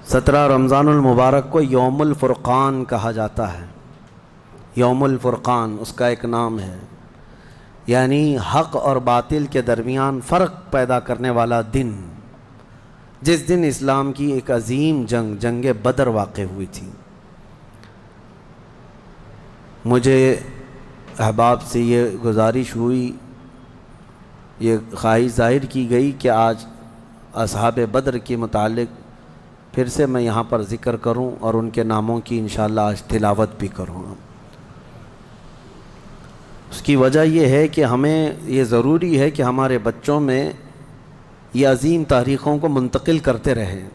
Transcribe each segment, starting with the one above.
17 رمضان المبارک کو یوم الفرقان کہا جاتا ہے۔ یوم الفرقان اس کا ایک نام ہے، یعنی حق اور باطل کے درمیان فرق پیدا کرنے والا دن، جس دن اسلام کی ایک عظیم جنگ بدر واقع ہوئی تھی۔ مجھے احباب سے یہ گزارش ہوئی، یہ خواہش ظاہر کی گئی کہ آج اصحاب بدر کے متعلق پھر سے میں یہاں پر ذکر کروں اور ان کے ناموں کی انشاءاللہ آج تلاوت بھی کروں۔ اس کی وجہ یہ ہے کہ ہمیں یہ ضروری ہے کہ ہمارے بچوں میں یہ عظیم تاریخوں کو منتقل کرتے رہیں۔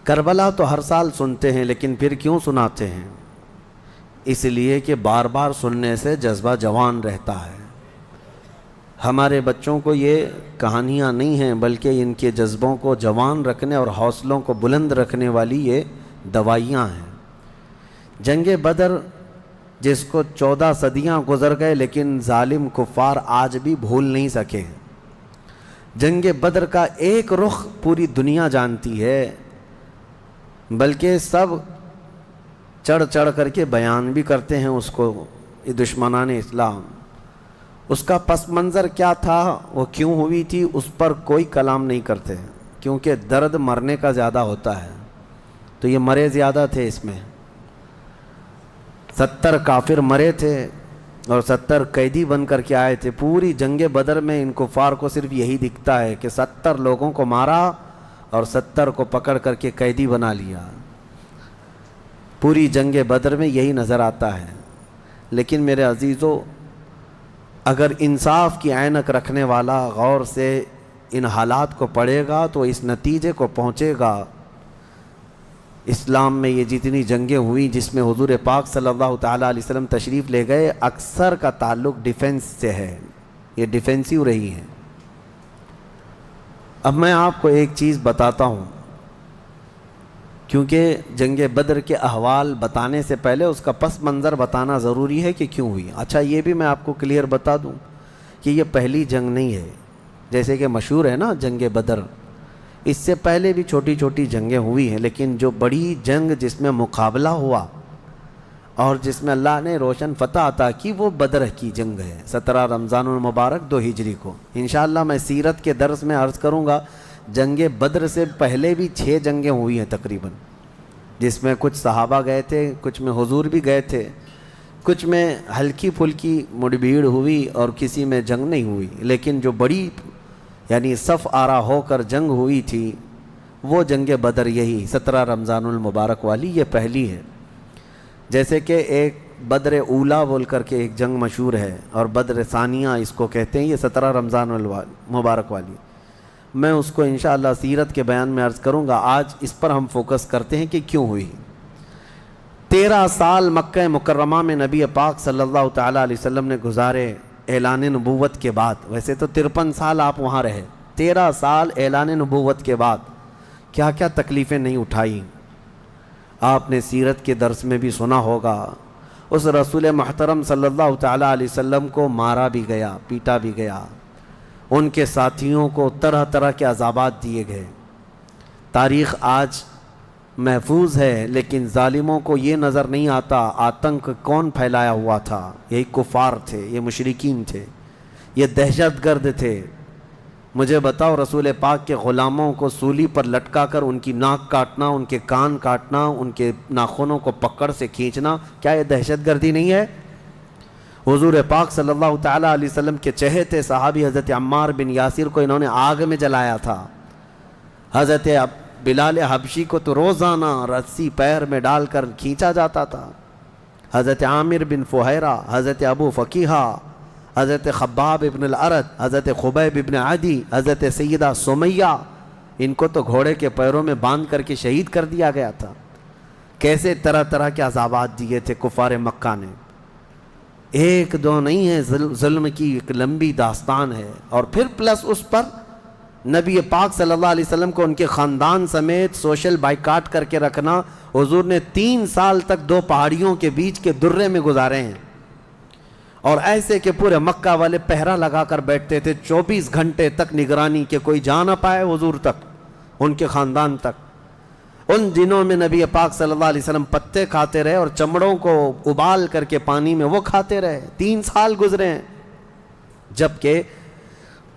کربلا تو ہر سال سنتے ہیں، لیکن پھر کیوں سناتے ہیں؟ اس لیے کہ بار بار سننے سے جذبہ جوان رہتا ہے۔ ہمارے بچوں کو یہ کہانیاں نہیں ہیں، بلکہ ان کے جذبوں کو جوان رکھنے اور حوصلوں کو بلند رکھنے والی یہ دوائیاں ہیں۔ جنگ بدر، جس کو 14 صدیاں گزر گئے لیکن ظالم کفار آج بھی بھول نہیں سکے۔ جنگ بدر کا ایک رخ پوری دنیا جانتی ہے، بلکہ سب چڑھ چڑھ کر کے بیان بھی کرتے ہیں اس کو، یہ دشمنان اسلام۔ اس کا پس منظر کیا تھا، وہ کیوں ہوئی تھی، اس پر کوئی کلام نہیں کرتے، کیونکہ درد مرنے کا زیادہ ہوتا ہے، تو یہ مرے زیادہ تھے۔ اس میں 70 کافر مرے تھے اور 70 قیدی بن کر کے آئے تھے۔ پوری جنگ بدر میں ان کفار کو صرف یہی دکھتا ہے کہ 70 لوگوں کو مارا اور 70 کو پکڑ کر کے قیدی بنا لیا۔ پوری جنگ بدر میں یہی نظر آتا ہے۔ لیکن میرے عزیزو، اگر انصاف کی عینک رکھنے والا غور سے ان حالات کو پڑھے گا تو اس نتیجے کو پہنچے گا، اسلام میں یہ جتنی جنگیں ہوئیں جس میں حضور پاک صلی اللہ تعالیٰ علیہ وسلم تشریف لے گئے، اکثر کا تعلق ڈیفنس سے ہے، یہ ڈیفینسیو رہی ہیں۔ اب میں آپ کو ایک چیز بتاتا ہوں، کیونکہ جنگ بدر کے احوال بتانے سے پہلے اس کا پس منظر بتانا ضروری ہے کہ کیوں ہوئی۔ اچھا، یہ بھی میں آپ کو کلیئر بتا دوں کہ یہ پہلی جنگ نہیں ہے، جیسے کہ مشہور ہے نا جنگ بدر، اس سے پہلے بھی چھوٹی چھوٹی جنگیں ہوئی ہیں، لیکن جو بڑی جنگ جس میں مقابلہ ہوا اور جس میں اللہ نے روشن فتح عطا کی، وہ بدر کی جنگ ہے، 17 رمضان المبارک 2 ہجری کو۔ انشاءاللہ میں سیرت کے درس میں عرض کروں گا، جنگ بدر سے پہلے بھی 6 جنگیں ہوئی ہیں تقریباً، جس میں کچھ صحابہ گئے تھے، کچھ میں حضور بھی گئے تھے، کچھ میں ہلکی پھلکی مڑبھیڑ ہوئی اور کسی میں جنگ نہیں ہوئی، لیکن جو بڑی یعنی صف آرا ہو کر جنگ ہوئی تھی وہ جنگ بدر، یہی 17 رمضان المبارک والی، یہ پہلی ہے۔ جیسے کہ ایک بدر اولا بول کر کے ایک جنگ مشہور ہے، اور بدر ثانیہ اس کو کہتے ہیں، یہ 17 رمضان المبارک والی، میں اس کو انشاءاللہ سیرت کے بیان میں عرض کروں گا۔ آج اس پر ہم فوکس کرتے ہیں کہ کیوں ہوئی۔ 13 سال مکہ مکرمہ میں نبی پاک صلی اللہ تعالیٰ علیہ وسلم نے گزارے اعلان نبوت کے بعد۔ ویسے تو 53 سال آپ وہاں رہے، 13 سال اعلان نبوت کے بعد کیا کیا تکلیفیں نہیں اٹھائیں۔ آپ نے سیرت کے درس میں بھی سنا ہوگا، اس رسول محترم صلی اللہ تعالیٰ علیہ وسلم کو مارا بھی گیا، پیٹا بھی گیا، ان کے ساتھیوں کو طرح طرح کے عذابات دیے گئے۔ تاریخ آج محفوظ ہے، لیکن ظالموں کو یہ نظر نہیں آتا آتنک کون پھیلایا ہوا تھا۔ یہی کفار تھے، یہ مشرکین تھے، یہ دہشت گرد تھے۔ مجھے بتاؤ، رسول پاک کے غلاموں کو سولی پر لٹکا کر ان کی ناک کاٹنا، ان کے کان کاٹنا، ان کے ناخنوں کو پکڑ سے کھینچنا، کیا یہ دہشت گردی نہیں ہے؟ حضور پاک صلی اللہ تعالیٰ علیہ وسلم کے چہیتے صحابی حضرت عمار بن یاسر کو انہوں نے آگ میں جلایا تھا۔ حضرت بلال حبشی کو تو روزانہ رسی پیر میں ڈال کر کھینچا جاتا تھا۔ حضرت عامر بن فہیرہ، حضرت ابو فقیہہ، حضرت خباب ابن الارت، حضرت خبیب ابن عدی، حضرت سیدہ سمیہ، ان کو تو گھوڑے کے پیروں میں باندھ کر کے شہید کر دیا گیا تھا۔ کیسے طرح طرح کے عذابات دیے تھے کفار مکہ نے، ایک دو نہیں ہے، ظلم کی ایک لمبی داستان ہے۔ اور پھر پلس اس پر نبی پاک صلی اللہ علیہ وسلم کو ان کے خاندان سمیت سوشل بائیکاٹ کر کے رکھنا۔ حضور نے 3 سال تک 2 پہاڑیوں کے بیچ کے درے میں گزارے ہیں، اور ایسے کہ پورے مکہ والے پہرا لگا کر بیٹھتے تھے 24 گھنٹے تک نگرانی، کہ کوئی جا نہ پائے حضور تک، ان کے خاندان تک۔ ان دنوں میں نبی پاک صلی اللہ علیہ وسلم پتے کھاتے رہے اور چمڑوں کو ابال کر کے پانی میں وہ کھاتے رہے. 3 سال گزرے ہیں. جبکہ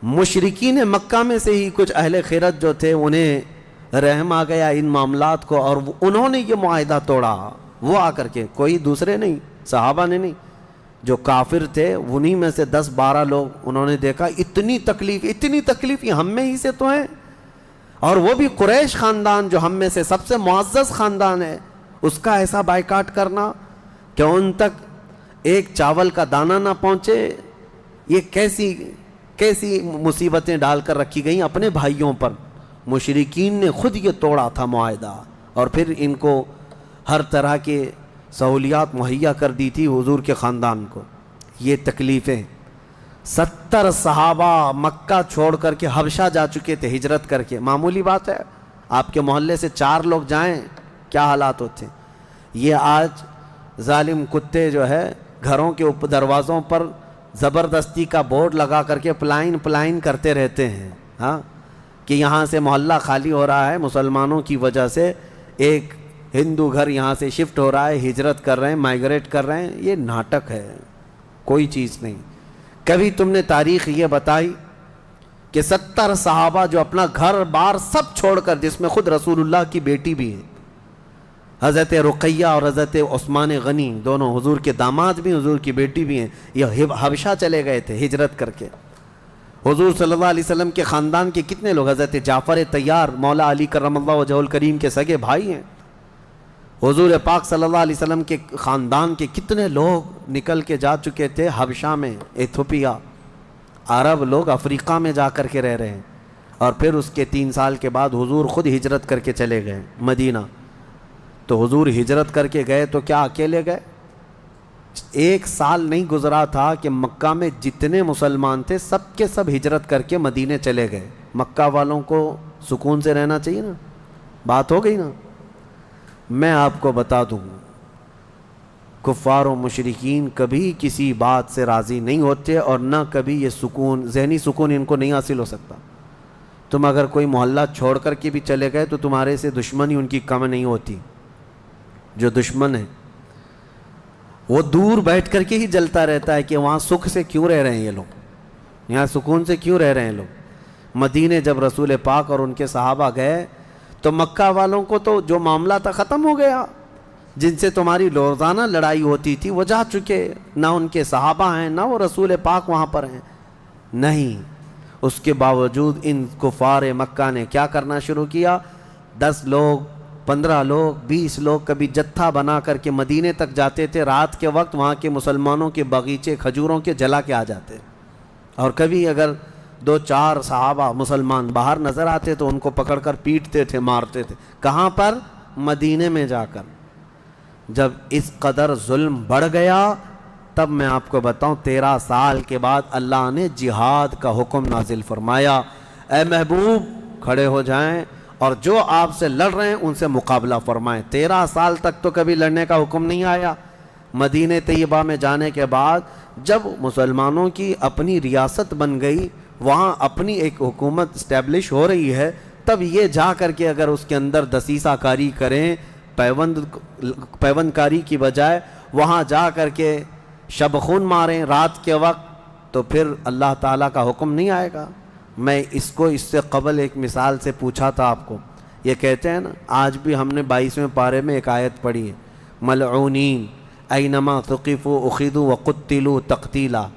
مشرکین مکہ میں سے ہی کچھ اہل خیرت جو تھے انہیں رحم آ گیا ان معاملات کو, اور انہوں نے یہ معاہدہ توڑا. وہ آ کر کے, کوئی دوسرے نہیں, صحابہ نے نہیں, جو کافر تھے انہی میں سے 10-12 لوگ, انہوں نے دیکھا اتنی تکلیف یہ ہم میں ہی سے تو ہیں, اور وہ بھی قریش خاندان جو ہم میں سے سب سے معزز خاندان ہے, اس کا ایسا بائیکاٹ کرنا کہ ان تک ایک چاول کا دانہ نہ پہنچے. یہ کیسی مصیبتیں ڈال کر رکھی گئیں اپنے بھائیوں پر. مشرکین نے خود یہ توڑا تھا معاہدہ, اور پھر ان کو ہر طرح کے سہولیات مہیا کر دی تھی حضور کے خاندان کو. یہ تکلیفیں 70 صحابہ مکہ چھوڑ کر کے حبشہ جا چکے تھے ہجرت کر کے. معمولی بات ہے, آپ کے محلے سے 4 لوگ جائیں کیا حالات ہوتے ہیں. یہ آج ظالم کتے جو ہے گھروں کے دروازوں پر زبردستی کا بورڈ لگا کر کے پلائن کرتے رہتے ہیں, ہاں, کہ یہاں سے محلہ خالی ہو رہا ہے مسلمانوں کی وجہ سے, ایک ہندو گھر یہاں سے شفٹ ہو رہا ہے, ہجرت کر رہے ہیں, مائیگریٹ کر رہے ہیں. یہ ناٹک ہے, کوئی چیز نہیں. کبھی تم نے تاریخ یہ بتائی کہ 70 صحابہ جو اپنا گھر بار سب چھوڑ کر, جس میں خود رسول اللہ کی بیٹی بھی ہے, حضرت رقیہ اور حضرت عثمان غنی, دونوں حضور کے داماد بھی, حضور کی بیٹی بھی ہیں, یہ حبشہ چلے گئے تھے ہجرت کر کے. حضور صلی اللہ علیہ وسلم کے خاندان کے کتنے لوگ, حضرت جعفر طیار مولا علی کرم اللہ وجہہ الکریم کے سگے بھائی ہیں. حضور پاک صلی اللہ علیہ وسلم کے خاندان کے کتنے لوگ نکل کے جا چکے تھے حبشہ میں, ایتھوپیا. عرب لوگ افریقہ میں جا کر کے رہ رہے ہیں. اور پھر اس کے 3 سال کے بعد حضور خود ہجرت کر کے چلے گئے مدینہ. تو حضور ہجرت کر کے گئے تو کیا اکیلے گئے؟ 1 سال نہیں گزرا تھا کہ مکہ میں جتنے مسلمان تھے سب کے سب ہجرت کر کے مدینے چلے گئے. مکہ والوں کو سکون سے رہنا چاہیے نا, بات ہو گئی نا. میں آپ کو بتا دوں, کفار و مشرکین کبھی کسی بات سے راضی نہیں ہوتے, اور نہ کبھی یہ سکون, ذہنی سکون ان کو نہیں حاصل ہو سکتا. تم اگر کوئی محلہ چھوڑ کر کے بھی چلے گئے تو تمہارے سے دشمنی ان کی کم نہیں ہوتی. جو دشمن ہے وہ دور بیٹھ کر کے ہی جلتا رہتا ہے کہ وہاں سکھ سے کیوں رہ رہے ہیں یہ لوگ, یہاں سکون سے کیوں رہ رہے ہیں لوگ. مدینے جب رسول پاک اور ان کے صحابہ گئے تو مکہ والوں کو تو جو معاملہ تھا ختم ہو گیا. جن سے تمہاری روزانہ لڑائی ہوتی تھی وہ جا چکے, نہ ان کے صحابہ ہیں نہ وہ رسول پاک وہاں پر ہیں. نہیں, اس کے باوجود ان کفار مکہ نے کیا کرنا شروع کیا, 10 لوگ 15 لوگ 20 لوگ کبھی جتھا بنا کر کے مدینے تک جاتے تھے. رات کے وقت وہاں کے مسلمانوں کے باغیچے کھجوروں کے جلا کے آ جاتے, اور کبھی اگر 2-4 صحابہ مسلمان باہر نظر آتے تو ان کو پکڑ کر پیٹتے تھے, مارتے تھے. کہاں پر؟ مدینے میں جا کر. جب اس قدر ظلم بڑھ گیا تب میں آپ کو بتاؤں 13 سال کے بعد اللہ نے جہاد کا حکم نازل فرمایا. اے محبوب کھڑے ہو جائیں اور جو آپ سے لڑ رہے ہیں ان سے مقابلہ فرمائیں. 13 سال تک تو کبھی لڑنے کا حکم نہیں آیا. مدینہ طیبہ میں جانے کے بعد جب مسلمانوں کی اپنی ریاست بن گئی, وہاں اپنی ایک حکومت اسٹیبلش ہو رہی ہے, تب یہ جا کر کے اگر اس کے اندر دسیسہ کاری کریں, پیوند کاری کی بجائے وہاں جا کر کے شب خون ماریں رات کے وقت, تو پھر اللہ تعالیٰ کا حکم نہیں آئے گا. میں اس سے قبل ایک مثال سے پوچھا تھا آپ کو. یہ کہتے ہیں نا, آج بھی ہم نے 22ویں پارے میں ایک آیت پڑھی ہے, ملعونین اینما ثقفوا اخذوا وقتلوا تقتیلا.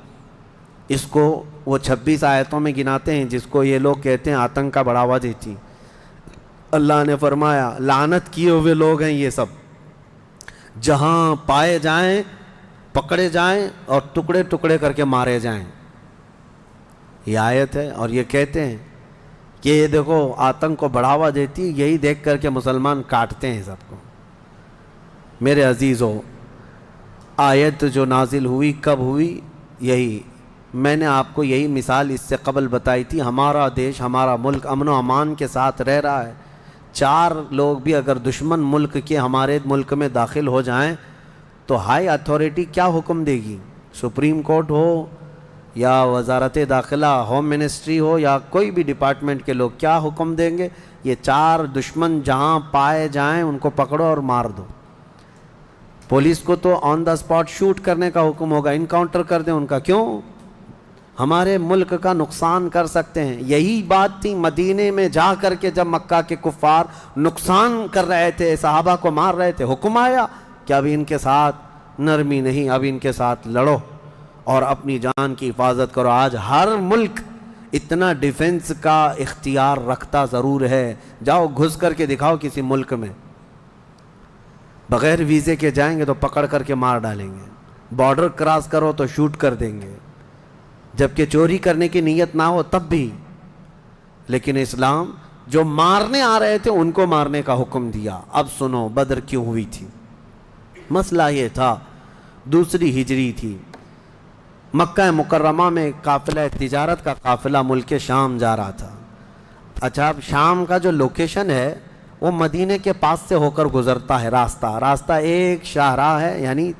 اس کو وہ 26 آیتوں میں گناتے ہیں جس کو یہ لوگ کہتے ہیں آتنک کا بڑھاوا دیتی. اللہ نے فرمایا لعنت کیے ہوئے لوگ ہیں یہ سب, جہاں پائے جائیں پکڑے جائیں اور ٹکڑے ٹکڑے کر کے مارے جائیں. یہ آیت ہے, اور یہ کہتے ہیں کہ یہ دیکھو آتنک کو بڑھاوا دیتی, یہی دیکھ کر کے مسلمان کاٹتے ہیں سب کو. میرے عزیزو, آیت جو نازل ہوئی کب ہوئی؟ یہی میں نے آپ کو یہی مثال اس سے قبل بتائی تھی. ہمارا دیش, ہمارا ملک امن و امان کے ساتھ رہ رہا ہے. 4 لوگ بھی اگر دشمن ملک کے ہمارے ملک میں داخل ہو جائیں تو ہائی اتھارٹی کیا حکم دے گی؟ سپریم کورٹ ہو یا وزارت داخلہ ہوم منسٹری ہو یا کوئی بھی ڈپارٹمنٹ کے لوگ کیا حکم دیں گے یہ 4 دشمن جہاں پائے جائیں ان کو پکڑو اور مار دو۔ پولیس کو تو آن دا اسپاٹ شوٹ کرنے کا حکم ہوگا، انکاؤنٹر کر دیں ان کا، کیوں؟ ہمارے ملک کا نقصان کر سکتے ہیں۔ یہی بات تھی مدینے میں جا کر کے جب مکہ کے کفار نقصان کر رہے تھے، صحابہ کو مار رہے تھے، حکم آیا کہ اب ان کے ساتھ نرمی نہیں، اب ان کے ساتھ لڑو اور اپنی جان کی حفاظت کرو۔ آج ہر ملک اتنا ڈیفنس کا اختیار رکھتا ضرور ہے، جاؤ گھس کر کے دکھاؤ کسی ملک میں، بغیر ویزے کے جائیں گے تو پکڑ کر کے مار ڈالیں گے، بارڈر کراس کرو تو شوٹ کر دیں گے، جبکہ چوری کرنے کی نیت نہ ہو تب بھی۔ لیکن اسلام جو مارنے آ رہے تھے ان کو مارنے کا حکم دیا۔ اب سنو بدر کیوں ہوئی تھی۔ مسئلہ یہ تھا، دوسری ہجری تھی، مکہ مکرمہ میں قافلہ تجارت کا قافلہ ملک شام جا رہا تھا۔ اچھا، اب شام کا جو لوکیشن ہے وہ مدینے کے پاس سے ہو کر گزرتا ہے، راستہ ایک شاہراہ ہے، یعنی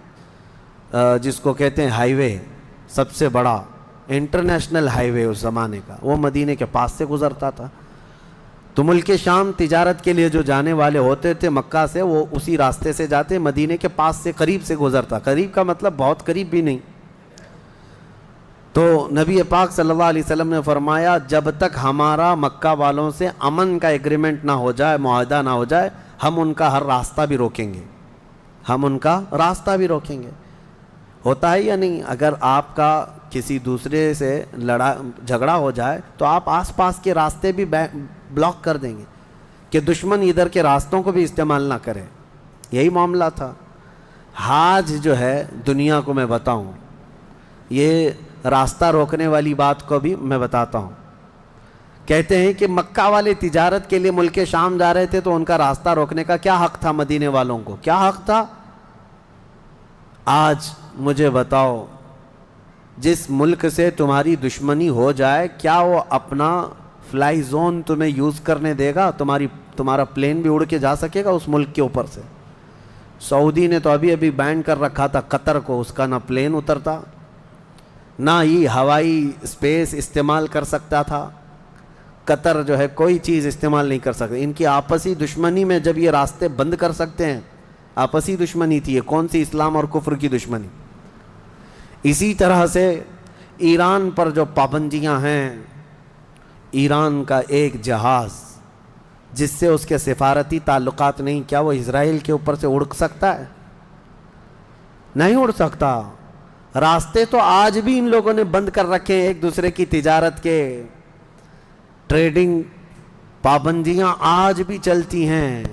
جس کو کہتے ہیں ہائی وے، سب سے بڑا انٹرنیشنل ہائی وے اس زمانے کا، وہ مدینے کے پاس سے گزرتا تھا۔ تو ملک شام تجارت کے لیے جو جانے والے ہوتے تھے مکہ سے، وہ اسی راستے سے جاتے، مدینے کے پاس سے قریب سے گزرتا، قریب کا مطلب بہت قریب بھی نہیں۔ تو نبی پاک صلی اللہ علیہ وسلم نے فرمایا جب تک ہمارا مکہ والوں سے امن کا ایگریمنٹ نہ ہو جائے، معاہدہ نہ ہو جائے، ہم ان کا ہر راستہ بھی روکیں گے، ہم ان کا راستہ بھی روکیں گے۔ ہوتا ہے یا نہیں؟ اگر آپ کا کسی دوسرے سے جھگڑا ہو جائے تو آپ آس پاس کے راستے بھی بلاک کر دیں گے کہ دشمن ادھر کے راستوں کو بھی استعمال نہ کرے۔ یہی معاملہ تھا۔ حاج جو ہے دنیا کو میں بتاؤں، یہ راستہ روکنے والی بات کو بھی میں بتاتا ہوں۔ کہتے ہیں کہ مکہ والے تجارت کے لیے ملک شام جا رہے تھے تو ان کا راستہ روکنے کا کیا حق تھا؟ مدینے والوں کو کیا حق تھا؟ آج مجھے بتاؤ، جس ملک سے تمہاری دشمنی ہو جائے کیا وہ اپنا فلائی زون تمہیں یوز کرنے دے گا؟ تمہارا پلین بھی اڑ کے جا سکے گا اس ملک کے اوپر سے؟ سعودی نے تو ابھی بین کر رکھا تھا قطر کو، اس کا نہ پلین اترتا، نہ ہی ہوائی اسپیس استعمال کر سکتا تھا۔ قطر جو ہے کوئی چیز استعمال نہیں کر سکتے۔ ان کی آپسی دشمنی میں جب یہ راستے بند کر سکتے ہیں، آپسی دشمنی تھی، یہ کون سی اسلام اور کفر کی دشمنی؟ اسی طرح سے ایران پر جو پابندیاں ہیں، ایران کا ایک جہاز جس سے اس کے سفارتی تعلقات نہیں، کیا وہ اسرائیل کے اوپر سے اڑ سکتا ہے؟ نہیں اڑ سکتا۔ راستے تو آج بھی ان لوگوں نے بند کر رکھے ہیں، ایک دوسرے کی تجارت کے، ٹریڈنگ پابندیاں آج بھی چلتی ہیں۔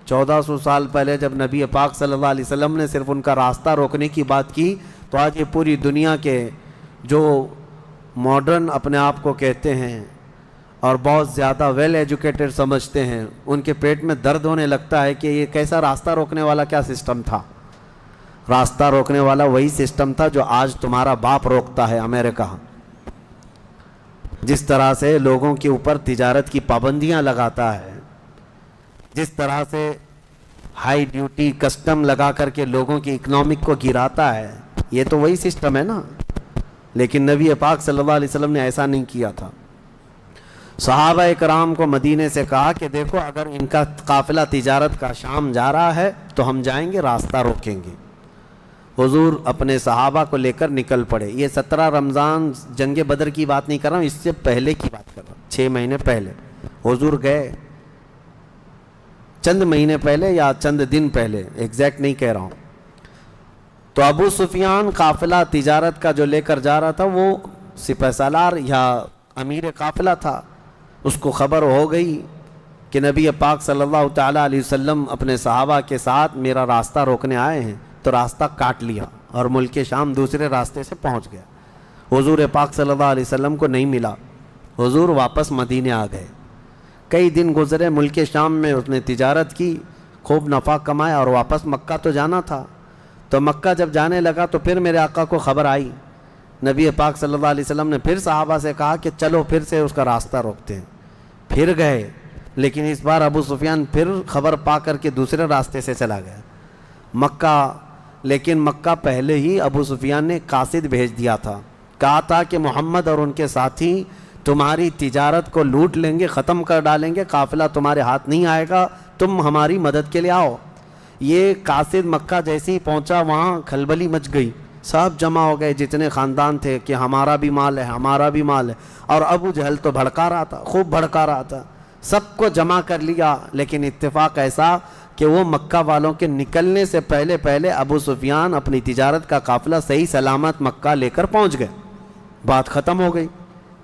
1400 سال پہلے جب نبی پاک صلی اللہ علیہ وسلم نے صرف ان کا راستہ روکنے کی بات کی تو آج یہ پوری دنیا کے جو ماڈرن اپنے آپ کو کہتے ہیں اور بہت زیادہ ویل ایجوکیٹڈ سمجھتے ہیں، ان کے پیٹ میں درد ہونے لگتا ہے کہ یہ کیسا راستہ روکنے والا کیا سسٹم تھا۔ راستہ روکنے والا وہی سسٹم تھا جو آج تمہارا باپ روکتا ہے، امریکہ۔ جس طرح سے لوگوں کے اوپر تجارت کی پابندیاں لگاتا ہے، جس طرح سے ہائی ڈیوٹی کسٹم لگا کر کے لوگوں کی اکنامک کو گراتا ہے، یہ تو وہی سسٹم ہے نا۔ لیکن نبی پاک صلی اللہ علیہ وسلم نے ایسا نہیں کیا تھا۔ صحابہ کرام کو مدینے سے کہا کہ دیکھو اگر ان کا قافلہ تجارت کا شام جا رہا ہے تو ہم جائیں گے، راستہ روکیں گے۔ حضور اپنے صحابہ کو لے کر نکل پڑے۔ یہ 17 رمضان جنگ بدر کی بات نہیں کر رہا ہوں، اس سے پہلے کی بات کر رہا ہوں، 6 مہینے پہلے حضور گئے، چند مہینے پہلے یا چند دن پہلے، ایگزیکٹ نہیں کہہ رہا ہوں۔ تو ابو سفیان قافلہ تجارت کا جو لے کر جا رہا تھا وہ سپہ سالار یا امیر قافلہ تھا، اس کو خبر ہو گئی کہ نبی پاک صلی اللہ تعالیٰ علیہ وسلم اپنے صحابہ کے ساتھ میرا راستہ روکنے آئے ہیں، تو راستہ کاٹ لیا اور ملک شام دوسرے راستے سے پہنچ گیا۔ حضور پاک صلی اللہ علیہ وسلم کو نہیں ملا، حضور واپس مدینے آ گئے۔ کئی دن گزرے، ملک شام میں اس نے تجارت کی، خوب نفع کمایا اور واپس مکہ تو جانا تھا۔ تو مکہ جب جانے لگا تو پھر میرے آقا کو خبر آئی، نبی پاک صلی اللہ علیہ وسلم نے پھر صحابہ سے کہا کہ چلو پھر سے اس کا راستہ روکتے ہیں۔ پھر گئے، لیکن اس بار ابو سفیان پھر خبر پا کر کے دوسرے راستے سے چلا گیا مکہ۔ لیکن مکہ پہلے ہی ابو سفیان نے قاصد بھیج دیا تھا، کہا تھا کہ محمد اور ان کے ساتھی تمہاری تجارت کو لوٹ لیں گے، ختم کر ڈالیں گے، قافلہ تمہارے ہاتھ نہیں آئے گا، تم ہماری مدد کے لیے آؤ۔ یہ قاصد مکہ جیسے ہی پہنچا وہاں کھلبلی مچ گئی، سب جمع ہو گئے جتنے خاندان تھے کہ ہمارا بھی مال ہے، ہمارا بھی مال ہے۔ اور ابو جہل تو بھڑکا رہا تھا، خوب بھڑکا رہا تھا، سب کو جمع کر لیا۔ لیکن اتفاق ایسا کہ وہ مکہ والوں کے نکلنے سے پہلے پہلے ابو سفیان اپنی تجارت کا قافلہ صحیح سلامت مکہ لے کر پہنچ گئے، بات ختم ہو گئی،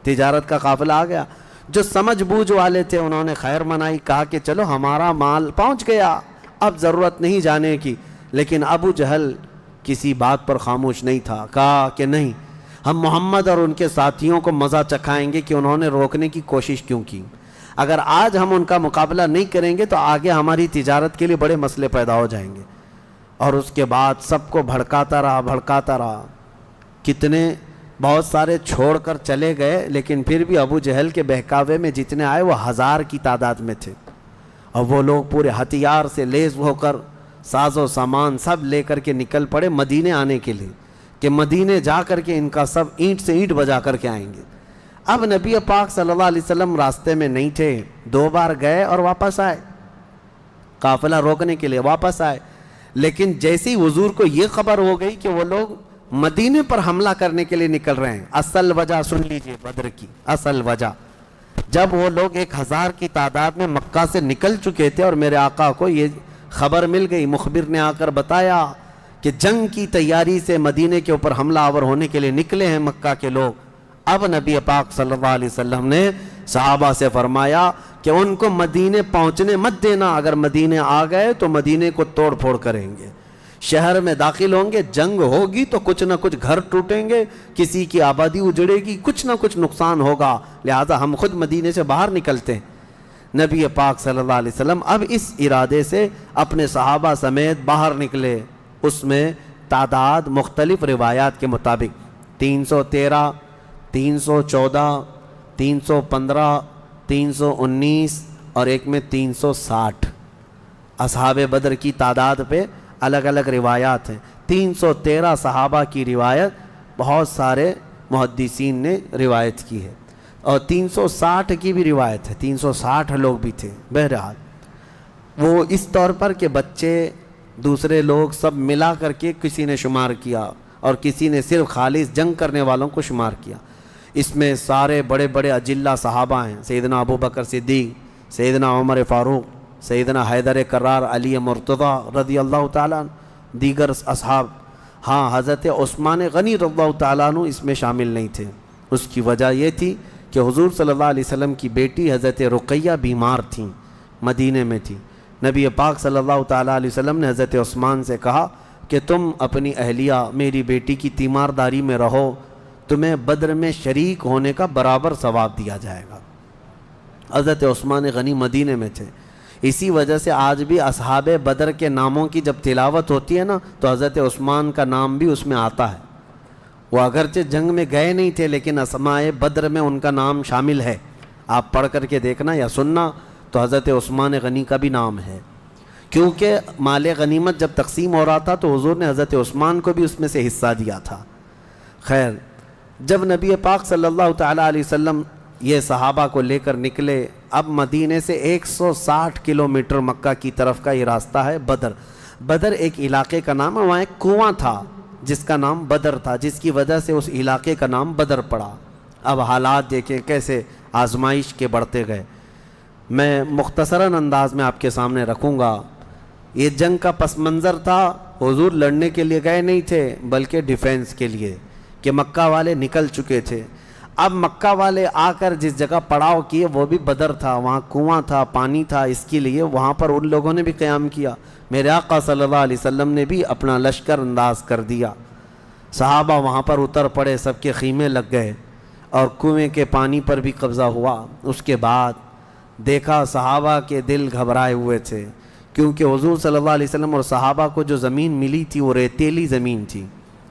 تجارت کا قافلہ آ گیا۔ جو سمجھ بوجھ والے تھے انہوں نے خیر منائی، کہا کہ چلو ہمارا مال پہنچ گیا، اب ضرورت نہیں جانے کی۔ لیکن ابو جہل کسی بات پر خاموش نہیں تھا، کہا کہ نہیں، ہم محمد اور ان کے ساتھیوں کو مزہ چکھائیں گے کہ انہوں نے روکنے کی کوشش کیوں کی۔ اگر آج ہم ان کا مقابلہ نہیں کریں گے تو آگے ہماری تجارت کے لیے بڑے مسئلے پیدا ہو جائیں گے۔ اور اس کے بعد سب کو بھڑکاتا رہا، کتنے بہت سارے چھوڑ کر چلے گئے، لیکن پھر بھی ابو جہل کے بہکاوے میں جتنے آئے وہ 1000 کی تعداد میں تھے، اور وہ لوگ پورے ہتھیار سے لیس ہو کر ساز و سامان سب لے کر کے نکل پڑے مدینے آنے کے لیے، کہ مدینے جا کر کے ان کا سب اینٹ سے اینٹ بجا کر کے آئیں گے۔ اب نبی پاک صلی اللہ علیہ وسلم راستے میں نہیں تھے، 2 بار گئے اور واپس آئے، قافلہ روکنے کے لیے واپس آئے۔ لیکن جیسی حضور کو یہ خبر ہو گئی کہ وہ لوگ مدینے پر حملہ کرنے کے لیے نکل رہے ہیں، اصل وجہ سن لیجئے بدر کی اصل وجہ، جب وہ لوگ 1000 کی تعداد میں مکہ سے نکل چکے تھے اور میرے آقا کو یہ خبر مل گئی، مخبر نے آ کر بتایا کہ جنگ کی تیاری سے مدینے کے اوپر حملہ آور ہونے کے لیے نکلے ہیں مکہ کے لوگ۔ اب نبی پاک صلی اللہ علیہ وسلم نے صحابہ سے فرمایا کہ ان کو مدینے پہنچنے مت دینا، اگر مدینے آ گئے تو مدینے کو توڑ پھوڑ کریں گے، شہر میں داخل ہوں گے، جنگ ہوگی تو کچھ نہ کچھ گھر ٹوٹیں گے، کسی کی آبادی اجڑے گی، کچھ نہ کچھ نقصان ہوگا، لہذا ہم خود مدینے سے باہر نکلتے ہیں۔ نبی پاک صلی اللہ علیہ وسلم اب اس ارادے سے اپنے صحابہ سمیت باہر نکلے۔ اس میں تعداد مختلف روایات کے مطابق 313، 314، 315، 319 اور ایک میں 360 اصحاب بدر کی تعداد پہ الگ الگ روایات ہیں۔ 313 صحابہ کی روایت بہت سارے محدثین نے روایت کی ہے، اور 360 کی بھی روایت ہے، 360 لوگ بھی تھے۔ بہرحال وہ اس طور پر کہ بچے دوسرے لوگ سب ملا کر کے کسی نے شمار کیا، اور کسی نے صرف خالص جنگ کرنے والوں کو شمار کیا۔ اس میں سارے بڑے بڑے اجلہ صحابہ ہیں، سیدنا ابو بکر صدیق، سیدنا عمر فاروق، سیدنا حیدر کرار، علی مرتضیٰ رضی اللہ تعالیٰ عنہ، دیگر اصحاب۔ ہاں، حضرت عثمان غنی رضی اللہ تعالیٰ عنہ اس میں شامل نہیں تھے۔ اس کی وجہ یہ تھی کہ حضور صلی اللہ علیہ وسلم کی بیٹی حضرت رقیہ بیمار تھیں، مدینے میں تھی۔ نبی پاک صلی اللہ تعالیٰ علیہ وسلم نے حضرت عثمان سے کہا کہ تم اپنی اہلیہ میری بیٹی کی تیمارداری میں رہو، تمہیں بدر میں شریک ہونے کا برابر ثواب دیا جائے گا۔ حضرت عثمان غنی مدینے میں تھے، اسی وجہ سے آج بھی اصحاب بدر کے ناموں کی جب تلاوت ہوتی ہے نا تو حضرت عثمان کا نام بھی اس میں آتا ہے۔ وہ اگرچہ جنگ میں گئے نہیں تھے لیکن اسماء بدر میں ان کا نام شامل ہے، آپ پڑھ کر کے دیکھنا یا سننا تو حضرت عثمان غنی کا بھی نام ہے، کیونکہ مال غنیمت جب تقسیم ہو رہا تھا تو حضور نے حضرت عثمان کو بھی اس میں سے حصہ دیا تھا۔ خیر، جب نبی پاک صلی اللہ تعالیٰ علیہ وسلم یہ صحابہ کو لے کر نکلے، اب مدینے سے 160 کلومیٹر مکہ کی طرف کا یہ راستہ ہے بدر۔ بدر ایک علاقے کا نام ہے، وہاں ایک کنواں تھا جس کا نام بدر تھا، جس کی وجہ سے اس علاقے کا نام بدر پڑا۔ اب حالات دیکھیں کیسے آزمائش کے بڑھتے گئے۔ میں مختصراً انداز میں آپ کے سامنے رکھوں گا۔ یہ جنگ کا پس منظر تھا، حضور لڑنے کے لیے گئے نہیں تھے بلکہ ڈیفینس کے لیے، کہ مکہ والے نکل چکے تھے۔ اب مکہ والے آ کر جس جگہ پڑاؤ کیے وہ بھی بدر تھا، وہاں کنواں تھا، پانی تھا، اس کے لیے وہاں پر ان لوگوں نے بھی قیام کیا۔ میرے آقا صلی اللہ علیہ وسلم نے بھی اپنا لشکر انداز کر دیا، صحابہ وہاں پر اتر پڑے، سب کے خیمے لگ گئے اور کنویں کے پانی پر بھی قبضہ ہوا۔ اس کے بعد دیکھا صحابہ کے دل گھبرائے ہوئے تھے، کیونکہ حضور صلی اللہ علیہ وسلم اور صحابہ کو جو زمین ملی تھی وہ ریتیلی زمین تھی،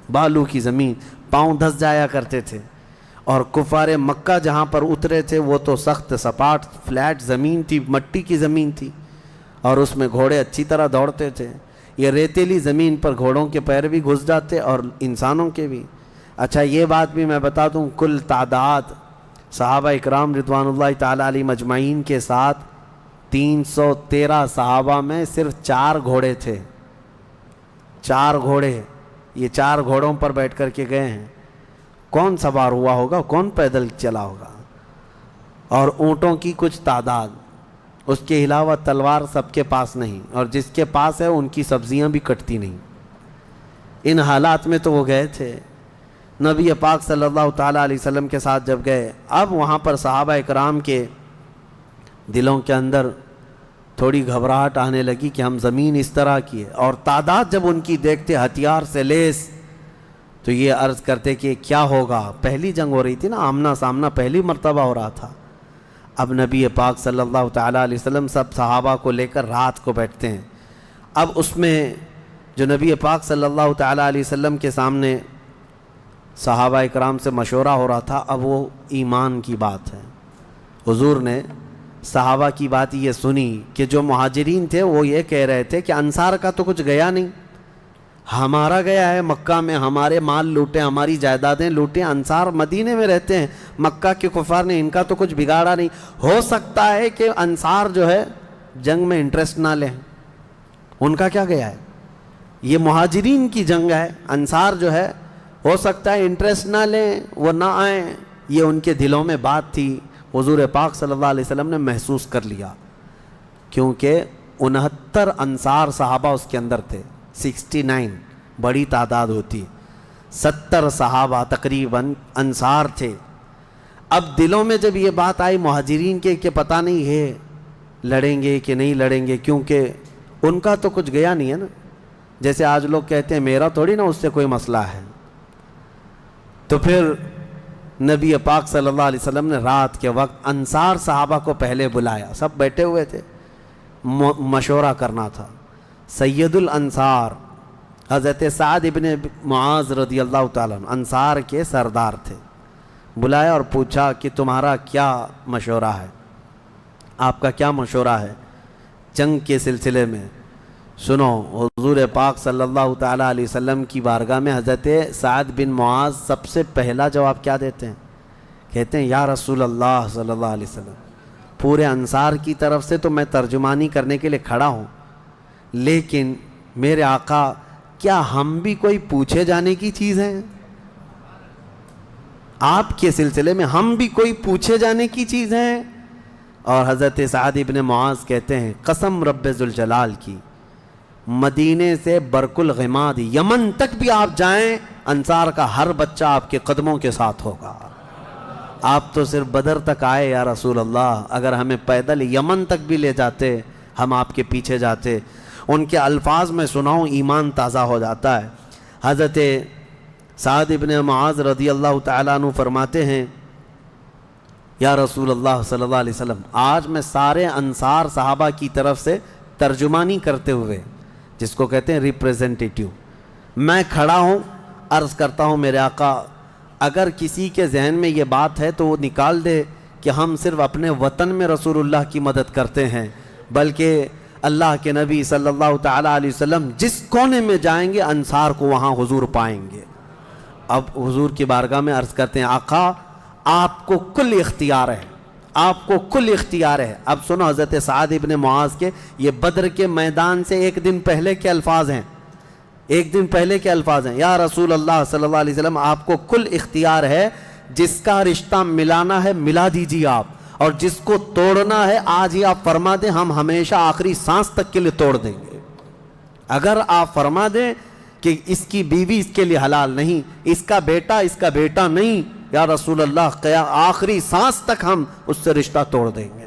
بالو کی زمین، پاؤں دھس جایا کرتے تھے، اور کفار مکہ جہاں پر اترے تھے وہ تو سخت سپاٹ فلیٹ زمین تھی، مٹی کی زمین تھی، اور اس میں گھوڑے اچھی طرح دوڑتے تھے۔ یہ ریتیلی زمین پر گھوڑوں کے پیر بھی گھس جاتے اور انسانوں کے بھی۔ اچھا، یہ بات بھی میں بتا دوں، کل تعداد صحابہ اکرام رضوانُاللہ تعالیٰ علیہم اجمعین کے ساتھ 313 صحابہ میں صرف 4 گھوڑے تھے. 4 گھوڑے, یہ 4 گھوڑوں پر بیٹھ کر کے گئے ہیں. کون سوار ہوا ہوگا, کون پیدل چلا ہوگا؟ اور اونٹوں کی کچھ تعداد, اس کے علاوہ تلوار سب کے پاس نہیں, اور جس کے پاس ہے ان کی سبزیاں بھی کٹتی نہیں. ان حالات میں تو وہ گئے تھے. نبی پاک صلی اللہ تعالیٰ علیہ وسلم کے ساتھ جب گئے, اب وہاں پر صحابہ اکرام کے دلوں کے اندر تھوڑی گھبراہٹ آنے لگی کہ ہم زمین اس طرح کی ہے, اور تعداد جب ان کی دیکھتے ہتھیار سے لیس, تو یہ عرض کرتے کہ کیا ہوگا. پہلی جنگ ہو رہی تھی نا, آمنا سامنا پہلی مرتبہ ہو رہا تھا. اب نبی پاک صلی اللہ تعالیٰ علیہ وسلم سب صحابہ کو لے کر رات کو بیٹھتے ہیں. اب اس میں جو نبی پاک صلی اللہ تعالیٰ علیہ وسلم کے سامنے صحابہ اکرام سے مشورہ ہو رہا تھا, اب وہ ایمان کی بات ہے. حضور نے صحابہ کی بات یہ سنی کہ جو مہاجرین تھے وہ یہ کہہ رہے تھے کہ انصار کا تو کچھ گیا نہیں, ہمارا گیا ہے. مکہ میں ہمارے مال لوٹے, ہماری جائیدادیں لوٹیں. انصار مدینے میں رہتے ہیں, مکہ کے کفار نے ان کا تو کچھ بگاڑا نہیں. ہو سکتا ہے کہ انصار جو ہے جنگ میں انٹرسٹ نہ لیں, ان کا کیا گیا ہے, یہ مہاجرین کی جنگ ہے. انصار جو ہے ہو سکتا ہے انٹرسٹ نہ لیں, وہ نہ آئیں. یہ ان کے دلوں میں بات تھی. حضور پاک صلی اللہ علیہ وسلم نے محسوس کر لیا, کیونکہ 69 انصار صحابہ اس کے اندر تھے. 69 بڑی تعداد ہوتی, 70 صحابہ تقریباً انصار تھے. اب دلوں میں جب یہ بات آئی مہاجرین کے کہ پتہ نہیں ہے لڑیں گے کہ نہیں لڑیں گے, کیونکہ ان کا تو کچھ گیا نہیں ہے نا. جیسے آج لوگ کہتے ہیں میرا تھوڑی نا اس سے کوئی مسئلہ ہے. تو پھر نبی پاک صلی اللہ علیہ وسلم نے رات کے وقت انصار صحابہ کو پہلے بلایا. سب بیٹھے ہوئے تھے, مشورہ کرنا تھا. سید الانصار حضرت سعد ابن معاذ رضی اللہ تعالیٰ عنہ انصار کے سردار تھے. بلایا اور پوچھا کہ تمہارا کیا مشورہ ہے, آپ کا کیا مشورہ ہے جنگ کے سلسلے میں. سنو, حضور پاک صلی اللہ تعالیٰ علیہ وسلم کی بارگاہ میں حضرت سعد بن معاذ سب سے پہلا جواب کیا دیتے ہیں؟ کہتے ہیں یا رسول اللہ صلی اللہ علیہ وسلم, پورے انصار کی طرف سے تو میں ترجمانی کرنے کے لیے کھڑا ہوں, لیکن میرے آقا کیا ہم بھی کوئی پوچھے جانے کی چیز ہیں؟ آپ کے سلسلے میں ہم بھی کوئی پوچھے جانے کی چیز ہیں؟ اور حضرت سعد ابن معاذ کہتے ہیں قسم رب ذوالجلال کی, مدینے سے برق الغماد یمن تک بھی آپ جائیں, انصار کا ہر بچہ آپ کے قدموں کے ساتھ ہوگا. آپ تو صرف بدر تک آئے یا رسول اللہ, اگر ہمیں پیدل یمن تک بھی لے جاتے ہم آپ کے پیچھے جاتے. ان کے الفاظ میں سناؤں, ایمان تازہ ہو جاتا ہے. حضرت سعد ابن معاذ رضی اللہ تعالیٰ عنہ فرماتے ہیں یا رسول اللہ صلی اللہ علیہ وسلم, آج میں سارے انصار صحابہ کی طرف سے ترجمانی کرتے ہوئے, جس کو کہتے ہیں ریپریزنٹیٹیو, میں کھڑا ہوں, عرض کرتا ہوں میرے آقا اگر کسی کے ذہن میں یہ بات ہے تو وہ نکال دے کہ ہم صرف اپنے وطن میں رسول اللہ کی مدد کرتے ہیں, بلکہ اللہ کے نبی صلی اللہ تعالیٰ علیہ وسلم جس کونے میں جائیں گے انصار کو وہاں حضور پائیں گے. اب حضور کی بارگاہ میں عرض کرتے ہیں آقا آپ کو کل اختیار ہے, آپ کو کل اختیار ہے. اب سنو حضرت سعد ابن معاذ کے یہ بدر کے میدان سے ایک دن پہلے کے الفاظ ہیں, ایک دن پہلے کے الفاظ ہیں. یا رسول اللہ صلی اللہ علیہ وسلم آپ کو کل اختیار ہے, جس کا رشتہ ملانا ہے ملا دیجیے آپ, اور جس کو توڑنا ہے آج ہی آپ فرما دیں, ہم ہمیشہ آخری سانس تک کے لیے توڑ دیں گے. اگر آپ فرما دیں کہ اس کی بیوی اس کے لیے حلال نہیں, اس کا بیٹا نہیں, یا رسول اللہ آخری سانس تک ہم اس سے رشتہ توڑ دیں گے.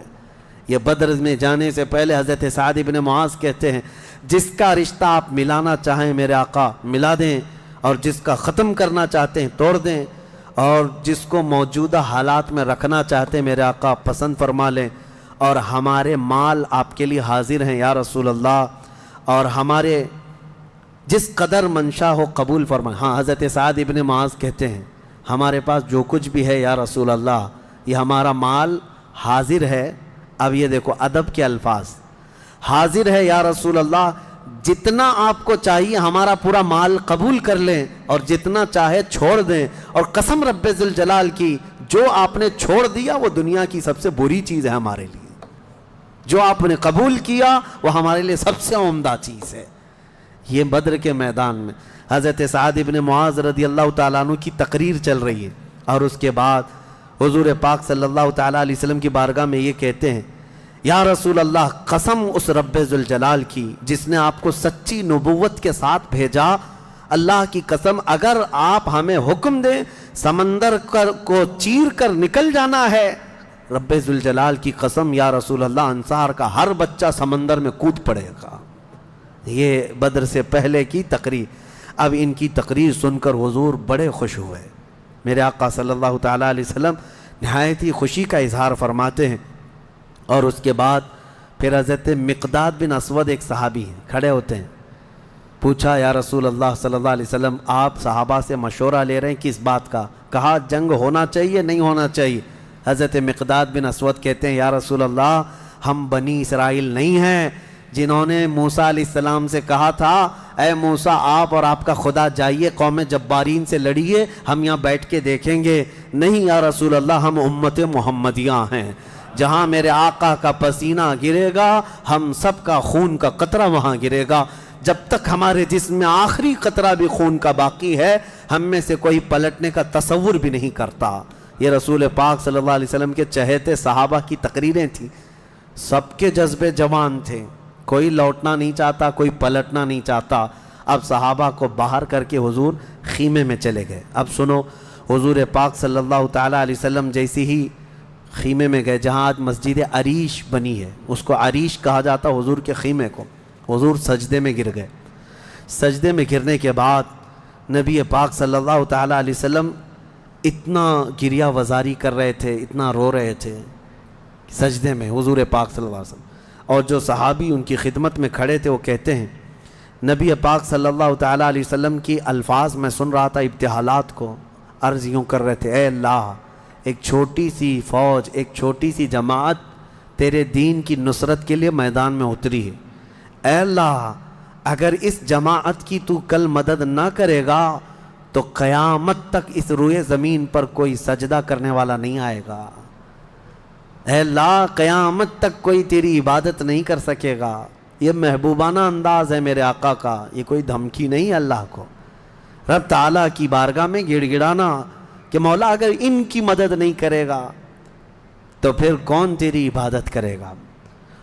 یہ بدر میں جانے سے پہلے حضرت سعد ابن معاذ کہتے ہیں جس کا رشتہ آپ ملانا چاہیں میرے آقا ملا دیں, اور جس کا ختم کرنا چاہتے ہیں توڑ دیں, اور جس کو موجودہ حالات میں رکھنا چاہتے ہیں میرے آقا پسند فرما لیں, اور ہمارے مال آپ کے لیے حاضر ہیں یا رسول اللہ, اور ہمارے جس قدر منشا ہو قبول فرمائیں. ہاں حضرت سعد ابن معاذ کہتے ہیں ہمارے پاس جو کچھ بھی ہے یا رسول اللہ یہ ہمارا مال حاضر ہے. اب یہ دیکھو ادب کے الفاظ, حاضر ہے یا رسول اللہ, جتنا آپ کو چاہیے ہمارا پورا مال قبول کر لیں اور جتنا چاہے چھوڑ دیں, اور قسم رب ذوالجلال کی جو آپ نے چھوڑ دیا وہ دنیا کی سب سے بری چیز ہے ہمارے لیے، جو آپ نے قبول کیا وہ ہمارے لیے سب سے عمدہ چیز ہے۔ یہ بدر کے میدان میں حضرت سعد ابن معاذ رضی اللہ تعالیٰ عنہ کی تقریر چل رہی ہے، اور اس کے بعد حضور پاک صلی اللہ تعالیٰ علیہ وسلم کی بارگاہ میں یہ کہتے ہیں، یا رسول اللہ، قسم اس رب ذوالجلال کی جس نے آپ کو سچی نبوت کے ساتھ بھیجا، اللہ کی قسم اگر آپ ہمیں حکم دیں سمندر کو چیر کر نکل جانا ہے، رب ذوالجلال کی قسم یا رسول اللہ، انصار کا ہر بچہ سمندر میں کود پڑے گا۔ یہ بدر سے پہلے کی تقریر۔ اب ان کی تقریر سن کر حضور بڑے خوش ہوئے۔ میرے آقا صلی اللہ تعالیٰ علیہ وسلم نہایت ہی خوشی کا اظہار فرماتے ہیں، اور اس کے بعد پھر حضرت مقداد بن اسود ایک صحابی ہیں، کھڑے ہوتے ہیں، پوچھا یا رسول اللہ صلی اللہ علیہ وسلم، آپ صحابہ سے مشورہ لے رہے ہیں کس بات کا؟ کہا جنگ ہونا چاہیے نہیں ہونا چاہیے؟ حضرت مقداد بن اسود کہتے ہیں یا رسول اللہ، ہم بنی اسرائیل نہیں ہیں جنہوں نے موسیٰ علیہ السلام سے کہا تھا اے موسیٰ آپ اور آپ کا خدا جائیے قوم جبارین سے لڑیے، ہم یہاں بیٹھ کے دیکھیں گے۔ نہیں یا رسول اللہ، ہم امت محمدیہ ہیں، جہاں میرے آقا کا پسینہ گرے گا ہم سب کا خون کا قطرہ وہاں گرے گا، جب تک ہمارے جسم میں آخری قطرہ بھی خون کا باقی ہے ہم میں سے کوئی پلٹنے کا تصور بھی نہیں کرتا۔ یہ رسول پاک صلی اللہ علیہ وسلم کے چہیتے صحابہ کی تقریریں تھیں، سب کے جذبے جوان تھے، کوئی لوٹنا نہیں چاہتا، کوئی پلٹنا نہیں چاہتا۔ اب صحابہ کو باہر کر کے حضور خیمے میں چلے گئے۔ اب سنو، حضور پاک صلی اللہ تعالیٰ علیہ وسلم جیسی ہی خیمے میں گئے جہاں آج مسجد عریش بنی ہے، اس کو عریش کہا جاتا حضور کے خیمے کو۔ حضور سجدے میں گر گئے۔ سجدے میں گرنے کے بعد نبی پاک صلی اللہ تعالیٰ علیہ وسلم اتنا گریہ وزاری کر رہے تھے، اتنا رو رہے تھے سجدے میں حضور پاک صلی اللہ علیہ وسلم، اور جو صحابی ان کی خدمت میں کھڑے تھے وہ کہتے ہیں نبی پاک صلی اللہ تعالیٰ علیہ وسلم کی الفاظ میں سن رہا تھا، ابتحالات کو عرض یوں کر رہے تھے، اے اللہ، ایک چھوٹی سی فوج، ایک چھوٹی سی جماعت تیرے دین کی نصرت کے لیے میدان میں اتری ہے، اے اللہ اگر اس جماعت کی تو کل مدد نہ کرے گا تو قیامت تک اس روئے زمین پر کوئی سجدہ کرنے والا نہیں آئے گا، اے اللہ قیامت تک کوئی تیری عبادت نہیں کر سکے گا۔ یہ محبوبانہ انداز ہے میرے آقا کا، یہ کوئی دھمکی نہیں ہے اللہ کو، رب تعالیٰ کی بارگاہ میں گڑ گڑانا کہ مولا اگر ان کی مدد نہیں کرے گا تو پھر کون تیری عبادت کرے گا۔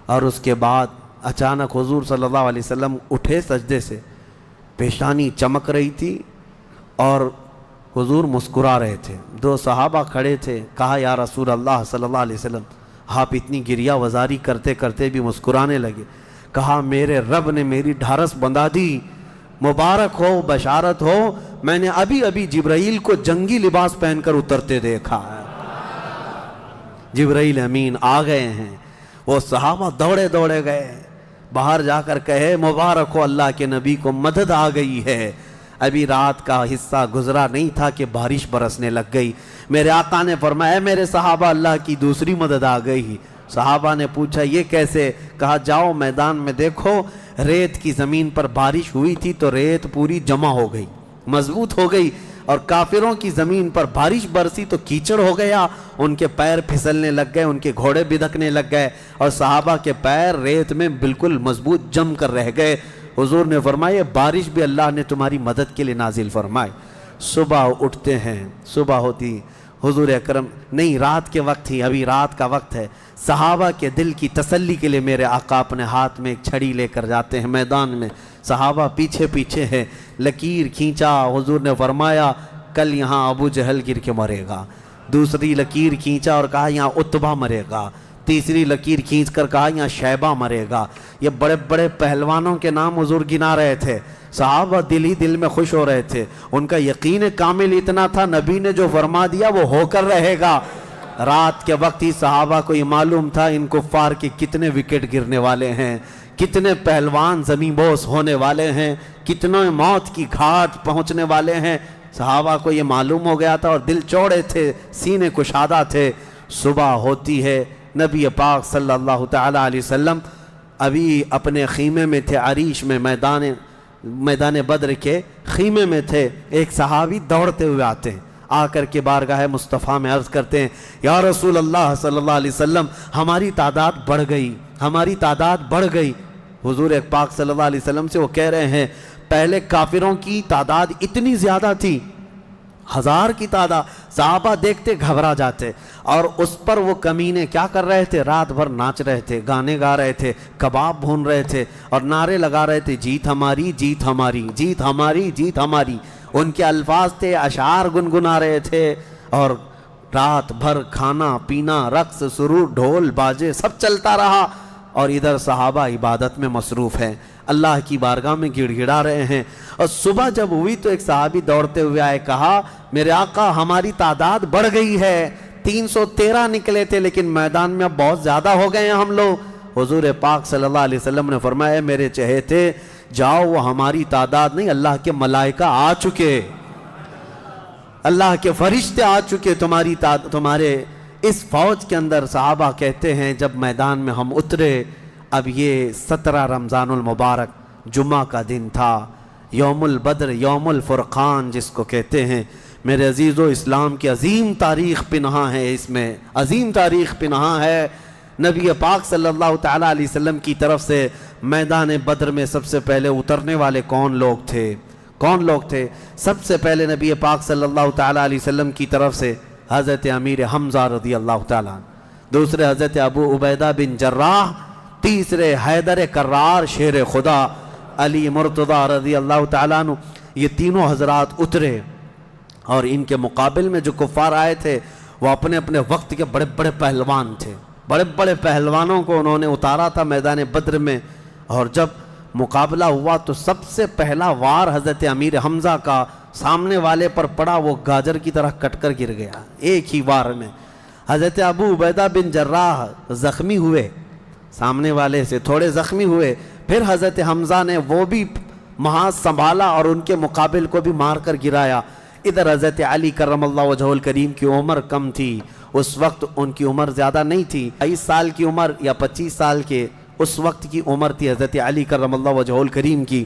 اور اس کے بعد اچانک حضور صلی اللہ علیہ وسلم اٹھے سجدے سے، پیشانی چمک رہی تھی اور حضور مسکرا رہے تھے۔ دو صحابہ کھڑے تھے، کہا یا رسول اللہ صلی اللہ علیہ وسلم، آپ اتنی گریہ وزاری کرتے کرتے بھی مسکرانے لگے۔ کہا میرے رب نے میری ڈھارس بندھا دی، مبارک ہو، بشارت ہو، میں نے ابھی ابھی جبرائیل کو جنگی لباس پہن کر اترتے دیکھا ہے، جبرائیل امین آ گئے ہیں۔ وہ صحابہ دوڑے دوڑے گئے، باہر جا کر کہے مبارک ہو اللہ کے نبی کو مدد آ گئی ہے۔ ابھی رات کا حصہ گزرا نہیں تھا کہ بارش برسنے لگ گئی۔ میرے آقا نے فرمایا میرے صحابہ اللہ کی دوسری مدد آ گئی۔ صحابہ نے پوچھا یہ کیسے؟ کہا جاؤ میدان میں دیکھو، ریت کی زمین پر بارش ہوئی تھی تو ریت پوری جمع ہو گئی، مضبوط ہو گئی، اور کافروں کی زمین پر بارش برسی تو کیچڑ ہو گیا، ان کے پیر پھسلنے لگ گئے، ان کے گھوڑے بدکنے لگ گئے، اور صحابہ کے پیر ریت میں بالکل مضبوط جم کر رہ گئے۔ حضور نے فرمایا بارش بھی اللہ نے تمہاری مدد کے لیے نازل فرمائے۔ صبح اٹھتے ہیں، صبح ہوتی، حضور اکرم نہیں رات کے وقت ہی، ابھی رات کا وقت ہے، صحابہ کے دل کی تسلی کے لیے میرے آقا اپنے ہاتھ میں ایک چھڑی لے کر جاتے ہیں میدان میں، صحابہ پیچھے پیچھے ہیں، لکیر کھینچا، حضور نے فرمایا کل یہاں ابو جہل گر کے مرے گا، دوسری لکیر کھینچا اور کہا یہاں عتبہ مرے گا، تیسری لکیر کھینچ کر کہا یہاں شیبہ مرے گا۔ یہ بڑے بڑے پہلوانوں کے نام حضور گنا رہے تھے، صحابہ دل ہی دل میں خوش ہو رہے تھے، ان کا یقین کامل اتنا تھا نبی نے جو فرما دیا وہ ہو کر رہے گا۔ رات کے وقت ہی صحابہ کو یہ معلوم تھا ان کفار کے کتنے وکٹ گرنے والے ہیں، کتنے پہلوان زمین بوس ہونے والے ہیں، کتنے موت کی گھاٹ پہنچنے والے ہیں، صحابہ کو یہ معلوم ہو گیا تھا اور دل چوڑے تھے، سینے کشادہ تھے۔ صبح ہوتی ہے، نبی پاک صلی اللہ تعالیٰ علیہ وسلم ابھی اپنے خیمے میں تھے، عریش میں، میدان بدر کے خیمے میں تھے۔ ایک صحابی دوڑتے ہوئے آتے ہیں، آ کر کے بارگاہ مصطفیٰ میں عرض کرتے ہیں یا رسول اللہ صلی اللہ علیہ وسلم ہماری تعداد بڑھ گئی، ہماری تعداد بڑھ گئی۔ حضور پاک صلی اللہ علیہ وسلم سے وہ کہہ رہے ہیں پہلے کافروں کی تعداد اتنی زیادہ تھی، 1000 کی تعداد، صحابہ دیکھتے گھبرا جاتے، اور اس پر وہ کمینے کیا کر رہے تھے؟ رات بھر ناچ رہے تھے، گانے گا رہے تھے، کباب بھون رہے تھے اور نعرے لگا رہے تھے جیت ہماری، جیت ہماری، جیت ہماری، جیت ہماری۔ ان کے الفاظ تھے، اشعار گنگنا رہے تھے، اور رات بھر کھانا پینا، رقص سرور، ڈھول باجے سب چلتا رہا، اور ادھر صحابہ عبادت میں مصروف ہیں، اللہ کی بارگاہ میں گڑ گڑا رہے ہیں۔ اور صبح جب ہوئی تو ایک صحابی دوڑتے ہوئے آئے، کہا میرے آقا ہماری تعداد بڑھ گئی ہے، 313 نکلے تھے لیکن میدان میں اب بہت زیادہ ہو گئے ہیں ہم لوگ۔ حضور پاک صلی اللہ علیہ وسلم نے فرمایا میرے چہیتے جاؤ، وہ ہماری تعداد نہیں، اللہ کے ملائکہ آ چکے، اللہ کے فرشتے آ چکے تمہارے اس فوج کے اندر۔ صحابہ کہتے ہیں جب میدان میں ہم اترے، اب یہ 17 رمضان المبارک جمعہ کا دن تھا، یوم البدر، یوم الفرقان جس کو کہتے ہیں۔ میرے عزیزو، اسلام کی عظیم تاریخ پنہاں ہے، اس میں عظیم تاریخ پنہاں ہے۔ نبی پاک صلی اللہ تعالیٰ علیہ وسلم کی طرف سے میدان بدر میں سب سے پہلے اترنے والے کون لوگ تھے؟ کون لوگ تھے؟ سب سے پہلے نبی پاک صلی اللہ تعالیٰ علیہ وسلم کی طرف سے حضرت امیر حمزہ رضی اللہ تعالیٰ عنہ، دوسرے حضرت ابو عبیدہ بن جراح، تیسرے حیدر کرار شیر خدا علی مرتضیٰ رضی اللہ تعالیٰ عنہ۔ یہ تینوں حضرات اترے، اور ان کے مقابل میں جو کفار آئے تھے وہ اپنے اپنے وقت کے بڑے بڑے پہلوان تھے، بڑے بڑے پہلوانوں کو انہوں نے اتارا تھا میدان بدر میں۔ اور جب مقابلہ ہوا تو سب سے پہلا وار حضرت امیر حمزہ کا سامنے والے پر پڑا، وہ گاجر کی طرح کٹ کر گر گیا ایک ہی وار میں۔ حضرت ابو عبیدہ بن جراح زخمی ہوئے، سامنے والے سے تھوڑے زخمی ہوئے، پھر حضرت حمزہ نے وہ بھی محاذ سنبھالا اور ان کے مقابل کو بھی مار کر گرایا۔ ادھر حضرت علی کرم اللہ وجہہ الکریم کی عمر کم تھی، اس وقت ان کی عمر زیادہ نہیں تھی، 22 سال کی عمر یا 25 سال کے اس وقت کی عمر تھی حضرت علی کرم اللہ وجہہ الکریم کی۔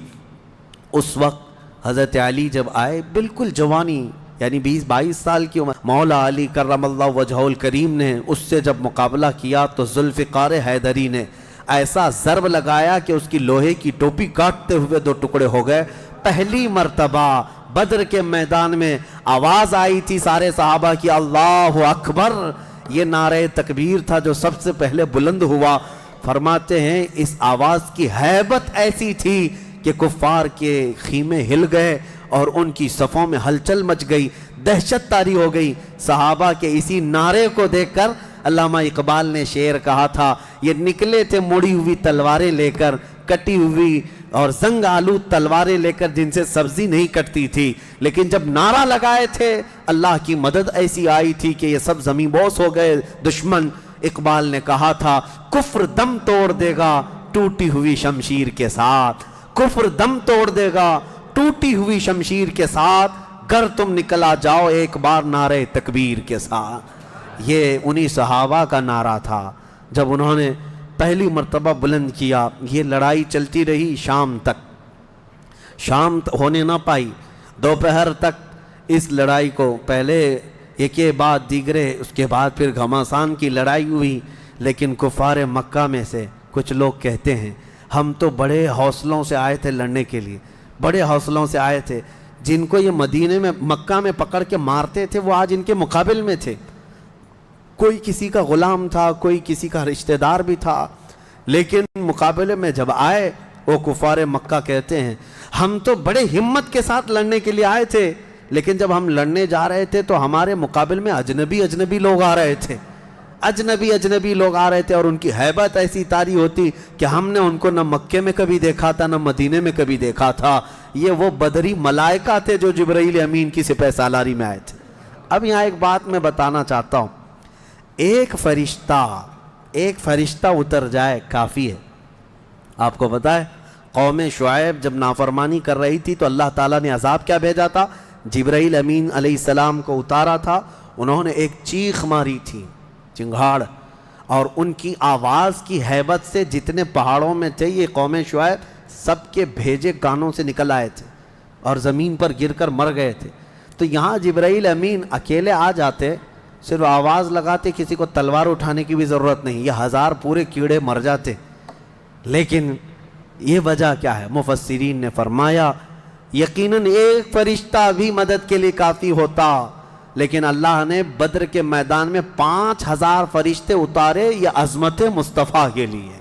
اس وقت حضرت علی جب آئے بالکل جوانی، یعنی 20-22 سال کی عمر، مولا علی کرم اللہ وجہہ الکریم نے اس سے جب مقابلہ کیا تو ذوالفقار حیدری نے ایسا ضرب لگایا کہ اس کی لوہے کی ٹوپی کاٹتے ہوئے 2 ٹکڑے ہو گئے۔ پہلی مرتبہ بدر کے میدان میں آواز آئی تھی سارے صحابہ کی اللہ اکبر، یہ نعرہ تکبیر تھا جو سب سے پہلے بلند ہوا۔ فرماتے ہیں اس آواز کی ہیبت ایسی تھی کہ کفار کے خیمے ہل گئے اور ان کی صفوں میں ہلچل مچ گئی، دہشت طاری ہو گئی۔ صحابہ کے اسی نعرے کو دیکھ کر علامہ اقبال نے شعر کہا تھا، یہ نکلے تھے مڑی ہوئی تلواریں لے کر، کٹی ہوئی اور زنگ آلود تلواریں لے کر جن سے سبزی نہیں کٹتی تھی، لیکن جب نعرہ لگائے تھے اللہ کی مدد ایسی آئی تھی کہ یہ سب زمین بوس ہو گئے دشمن۔ اقبال نے کہا تھا کفر دم توڑ دے گا ٹوٹی ہوئی شمشیر کے ساتھ، کفر دم توڑ دے گا ٹوٹی ہوئی شمشیر کے ساتھ، گر تم نکلا جاؤ ایک بار نعرہ تکبیر کے ساتھ۔ یہ انہی صحابہ کا نعرہ تھا جب انہوں نے پہلی مرتبہ بلند کیا۔ یہ لڑائی چلتی رہی شام تک، شام ہونے نہ پائی، دوپہر تک اس لڑائی کو پہلے ایک کے بعد دیگرے، اس کے بعد پھر گھماسان کی لڑائی ہوئی۔ لیکن کفار مکہ میں سے کچھ لوگ کہتے ہیں ہم تو بڑے حوصلوں سے آئے تھے لڑنے کے لیے، بڑے حوصلوں سے آئے تھے، جن کو یہ مدینے میں مکہ میں پکڑ کے مارتے تھے وہ آج ان کے مقابل میں تھے، کوئی کسی کا غلام تھا، کوئی کسی کا رشتہ دار بھی تھا، لیکن مقابلے میں جب آئے وہ کفار مکہ کہتے ہیں ہم تو بڑے ہمت کے ساتھ لڑنے کے لیے آئے تھے، لیکن جب ہم لڑنے جا رہے تھے تو ہمارے مقابل میں اجنبی لوگ آ رہے تھے، اجنبی لوگ آ رہے تھے، اور ان کی ہیبت ایسی طاری ہوتی کہ ہم نے ان کو نہ مکے میں کبھی دیکھا تھا نہ مدینے میں کبھی دیکھا تھا۔ یہ وہ بدری ملائکہ تھے جو جبرائیل امین کی سپہ سالاری میں آئے تھے۔ اب یہاں ایک بات میں بتانا چاہتا ہوں، ایک فرشتہ اتر جائے کافی ہے۔ آپ کو پتہ ہے قوم شعیب جب نافرمانی کر رہی تھی تو اللہ تعالیٰ نے عذاب کیا بھیجا تھا؟ جبرائیل امین علیہ السلام کو اتارا تھا، انہوں نے ایک چیخ ماری تھی، چنگھاڑ، اور ان کی آواز کی ہیبت سے جتنے پہاڑوں میں تھے یہ قوم شعیب سب کے بھیجے کانوں سے نکل آئے تھے اور زمین پر گر کر مر گئے تھے۔ تو یہاں جبرائیل امین اکیلے آ جاتے، صرف آواز لگاتے، کسی کو تلوار اٹھانے کی بھی ضرورت نہیں، یہ 1000 پورے کیڑے مر جاتے۔ لیکن یہ وجہ کیا ہے؟ مفسرین نے فرمایا یقیناً ایک فرشتہ بھی مدد کے لیے کافی ہوتا، لیکن اللہ نے بدر کے میدان میں 5000 فرشتے اتارے، یہ عظمت مصطفیٰ کے لیے،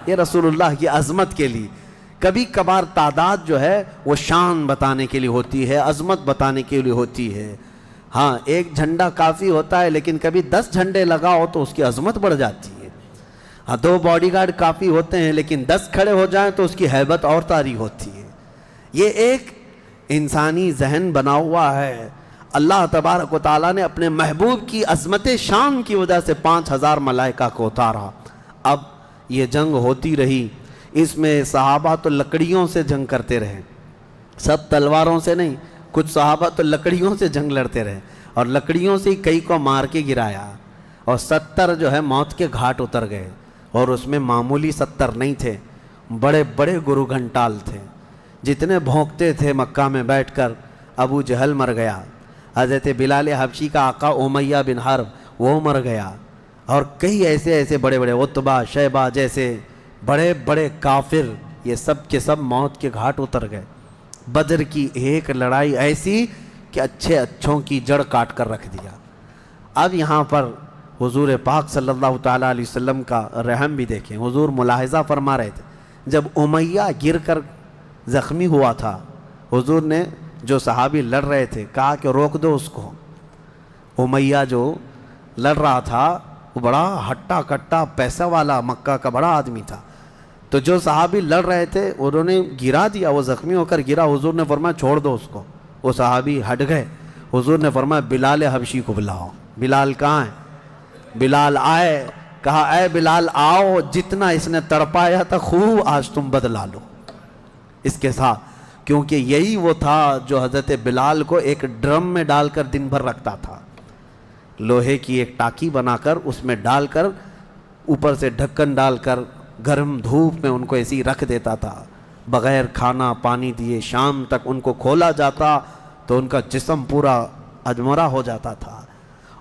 یہ رسول اللہ کی عظمت کے لیے۔ کبھی کبھار تعداد جو ہے وہ شان بتانے کے لیے ہوتی ہے، عظمت بتانے کے لیے ہوتی ہے۔ ہاں ایک جھنڈا کافی ہوتا ہے، لیکن کبھی 10 جھنڈے لگاؤ تو اس کی عظمت بڑھ جاتی ہے۔ ہاں 2 باڈی گارڈ کافی ہوتے ہیں، لیکن 10 کھڑے ہو جائیں تو اس کی ہیبت اور طاری ہوتی ہے۔ یہ ایک انسانی ذہن بنا ہوا ہے۔ اللہ تبارک و تعالیٰ نے اپنے محبوب کی عظمت شان کی وجہ سے 5000 ملائکہ کو اتارا۔ اب یہ جنگ ہوتی رہی، اس میں صحابہ تو لکڑیوں سے جنگ کرتے رہے، سب تلواروں سے نہیں، کچھ صحابہ تو لکڑیوں سے جنگ لڑتے رہے، اور لکڑیوں سے کئی کو مار کے گرایا، اور 70 جو ہے موت کے گھاٹ اتر گئے۔ اور اس میں معمولی 70 نہیں تھے، بڑے بڑے گرو گھنٹال تھے، جتنے بھونکتے تھے مکہ میں بیٹھ کر۔ ابو جہل مر گیا، حضرت بلال حبشی کا آقا امیہ بن حرب وہ مر گیا، اور کئی ایسے بڑے بڑے عتبہ شیبہ جیسے بڑے بڑے کافر، یہ سب کے سب موت کے گھاٹ اتر گئے۔ بدر کی ایک لڑائی ایسی کہ اچھوں کی جڑ کاٹ کر رکھ دیا۔ اب یہاں پر حضور پاک صلی اللہ تعالیٰ علیہ وسلم کا رحم بھی دیکھیں۔ حضور ملاحظہ فرما رہے تھے، جب امیہ گر کر زخمی ہوا تھا، حضور نے جو صحابی لڑ رہے تھے کہا کہ روک دو اس کو۔ امیہ جو لڑ رہا تھا وہ بڑا ہٹا کٹا پیسہ والا مکہ کا بڑا آدمی تھا، تو جو صحابی لڑ رہے تھے انہوں نے گرا دیا، وہ زخمی ہو کر گرا۔ حضور نے فرمایا چھوڑ دو اس کو، وہ صحابی ہٹ گئے۔ حضور نے فرمایا بلال حبشی کو بلاؤ۔ بلال کہاں ہے؟ بلال آئے، کہا اے بلال آؤ، جتنا اس نے تڑپایا تھا خوب آج تم بدلا لو اس کے ساتھ، کیونکہ یہی وہ تھا جو حضرت بلال کو ایک ڈرم میں ڈال کر دن بھر رکھتا تھا، لوہے کی ایک ٹاکی بنا کر اس میں ڈال کر اوپر سے ڈھکن ڈال کر گرم دھوپ میں ان کو ایسی رکھ دیتا تھا، بغیر کھانا پانی دیے شام تک ان کو کھولا جاتا تو ان کا جسم پورا اجمرا ہو جاتا تھا۔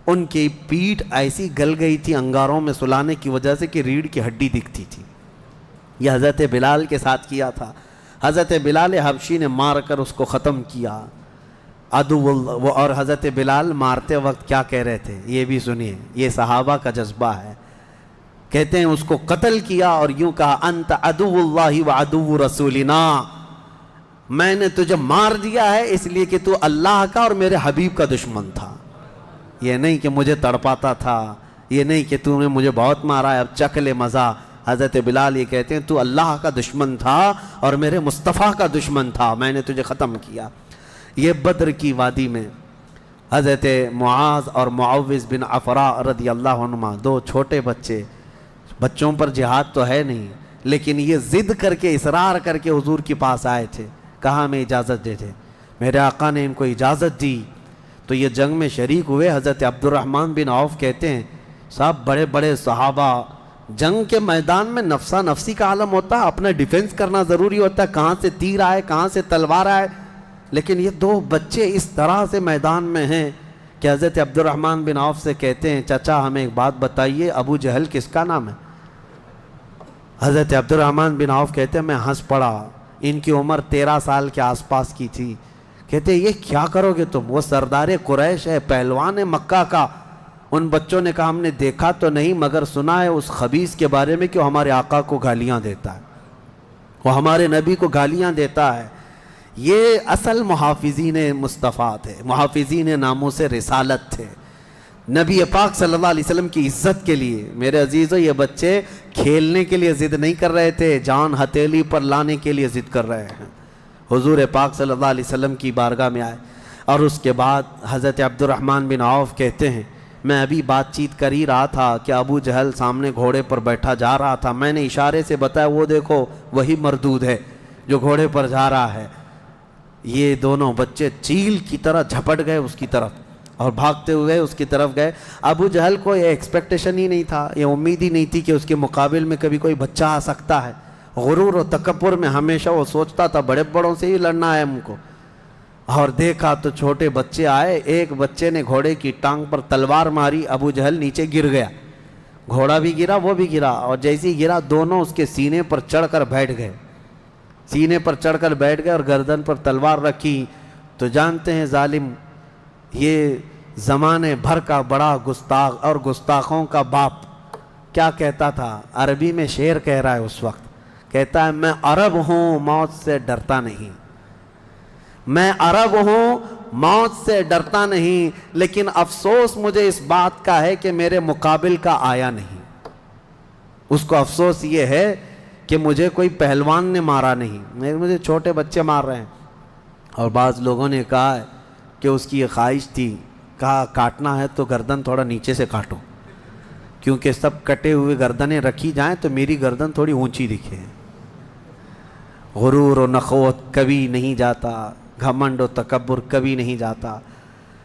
ان کی پیٹھ ایسی گل گئی تھی انگاروں میں سلانے کی وجہ سے کہ ریڑھ کی ہڈی دکھتی تھی۔ یہ حضرت بلال کے ساتھ کیا تھا۔ حضرت بلال حبشی نے مار کر اس کو ختم کیا۔ اور حضرت بلال مارتے وقت کیا کہہ رہے تھے یہ بھی سنیے، یہ صحابہ کا جذبہ ہے۔ کہتے ہیں اس کو قتل کیا اور یوں کہا انت عدو اللہ و عدو رسولنا، میں نے تجھے مار دیا ہے اس لیے کہ تو اللہ کا اور میرے حبیب کا دشمن تھا، یہ نہیں کہ مجھے تڑپاتا تھا، یہ نہیں کہ تو نے مجھے بہت مارا ہے اب چکھ لے مزہ۔ حضرت بلال یہ کہتے ہیں تو اللہ کا دشمن تھا اور میرے مصطفیٰ کا دشمن تھا، میں نے تجھے ختم کیا۔ یہ بدر کی وادی میں حضرت معاذ اور معوذ بن عفراء رضی اللہ عنہما، 2 چھوٹے بچوں پر جہاد تو ہے نہیں، لیکن یہ ضد کر کے اصرار کر کے حضور کے پاس آئے تھے، کہا ہمیں اجازت دے دے۔ میرے آقا نے ان کو اجازت دی تو یہ جنگ میں شریک ہوئے۔ حضرت عبد الرحمن بن عوف کہتے ہیں صاحب بڑے بڑے صحابہ، جنگ کے میدان میں نفسا نفسی کا عالم ہوتا ہے، اپنا ڈیفنس کرنا ضروری ہوتا ہے، کہاں سے تیر آئے کہاں سے تلوار آئے، لیکن یہ 2 بچے اس طرح سے میدان میں ہیں کہ حضرت عبد الرحمن بن عوف سے کہتے ہیں چچا ہمیں ایک بات بتائیے، ابو جہل کس کا نام ہے؟ حضرت عبد الرحمن بن عوف کہتے ہیں میں ہنس پڑا، ان کی عمر 13 سال کے آس پاس کی تھی۔ کہتے ہیں یہ کیا کرو گے تم؟ وہ سردار قریش ہے، پہلوان ہے مکہ کا۔ ان بچوں نے کہا ہم نے دیکھا تو نہیں مگر سنا ہے اس خبیث کے بارے میں کہ وہ ہمارے آقا کو گالیاں دیتا ہے، وہ ہمارے نبی کو گالیاں دیتا ہے۔ یہ اصل محافظین مصطفیٰ تھے، محافظین ناموس رسالت تھے، نبی پاک صلی اللہ علیہ وسلم کی عزت کے لیے۔ میرے عزیزو یہ بچے کھیلنے کے لیے ضد نہیں کر رہے تھے، جان ہتھیلی پر لانے کے لیے ضد کر رہے ہیں۔ حضور پاک صلی اللہ علیہ وسلم کی بارگاہ میں آئے، اور اس کے بعد حضرت عبد الرحمن بن عوف کہتے ہیں میں ابھی بات چیت کر ہی رہا تھا کہ ابو جہل سامنے گھوڑے پر بیٹھا جا رہا تھا، میں نے اشارے سے بتایا وہ دیکھو وہی مردود ہے جو گھوڑے پر جا رہا ہے۔ یہ دونوں بچے چیل کی طرح جھپٹ گئے اس کی طرف اور بھاگتے ہوئے اس کی طرف گئے۔ ابو جہل کو یہ ایکسپیکٹیشن ہی نہیں تھا، یہ امید ہی نہیں تھی کہ اس کے مقابل میں کبھی کوئی بچہ آ سکتا ہے۔ غرور و تکبر میں ہمیشہ وہ سوچتا تھا بڑے بڑوں سے ہی لڑنا ہے ہم کو، اور دیکھا تو چھوٹے بچے آئے، ایک بچے نے گھوڑے کی ٹانگ پر تلوار ماری، ابو جہل نیچے گر گیا، گھوڑا بھی گرا وہ بھی گرا، اور جیسے ہی گرا دونوں اس کے سینے پر چڑھ کر بیٹھ گئے، سینے پر چڑھ کر بیٹھ گئے اور گردن پر تلوار رکھی۔ تو جانتے ہیں ظالم یہ زمانے بھر کا بڑا گستاخ اور گستاخوں کا باپ کیا کہتا تھا، عربی میں شعر کہہ رہا ہے اس وقت، کہتا ہے میں عرب ہوں موت سے ڈرتا نہیں، میں عرب ہوں موت سے ڈرتا نہیں، لیکن افسوس مجھے اس بات کا ہے کہ میرے مقابل کا آیا نہیں۔ اس کو افسوس یہ ہے کہ مجھے کوئی پہلوان نے مارا نہیں، مجھے چھوٹے بچے مار رہے ہیں۔ اور بعض لوگوں نے کہا کہ اس کی یہ خواہش تھی، کہا کاٹنا ہے تو گردن تھوڑا نیچے سے کاٹو، کیونکہ سب کٹے ہوئے گردنیں رکھی جائیں تو میری گردن تھوڑی اونچی دکھے۔ غرور و نخوت کبھی نہیں جاتا، گھمنڈ و تکبر کبھی نہیں جاتا۔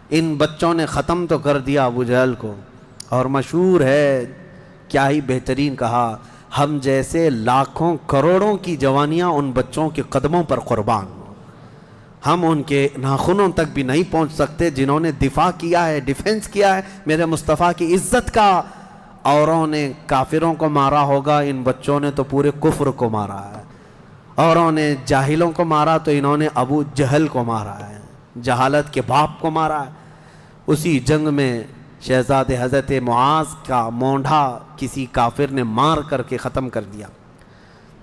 ان بچوں نے ختم تو کر دیا ابو جہل کو، اور مشہور ہے کیا ہی بہترین کہا، ہم جیسے لاکھوں کروڑوں کی جوانیاں ان بچوں کے قدموں پر قربان، ہم ان کے ناخنوں تک بھی نہیں پہنچ سکتے جنہوں نے دفاع کیا ہے، ڈیفنس کیا ہے میرے مصطفیٰ کی عزت کا۔ اوروں نے کافروں کو مارا ہوگا، ان بچوں نے تو پورے کفر کو مارا ہے۔ اوروں نے جاہلوں کو مارا تو انہوں نے ابو جہل کو مارا ہے، جہالت کے باپ کو مارا ہے۔ اسی جنگ میں شہزادے حضرت معاذ کا مونڈھا کسی کافر نے مار کر کے ختم کر دیا،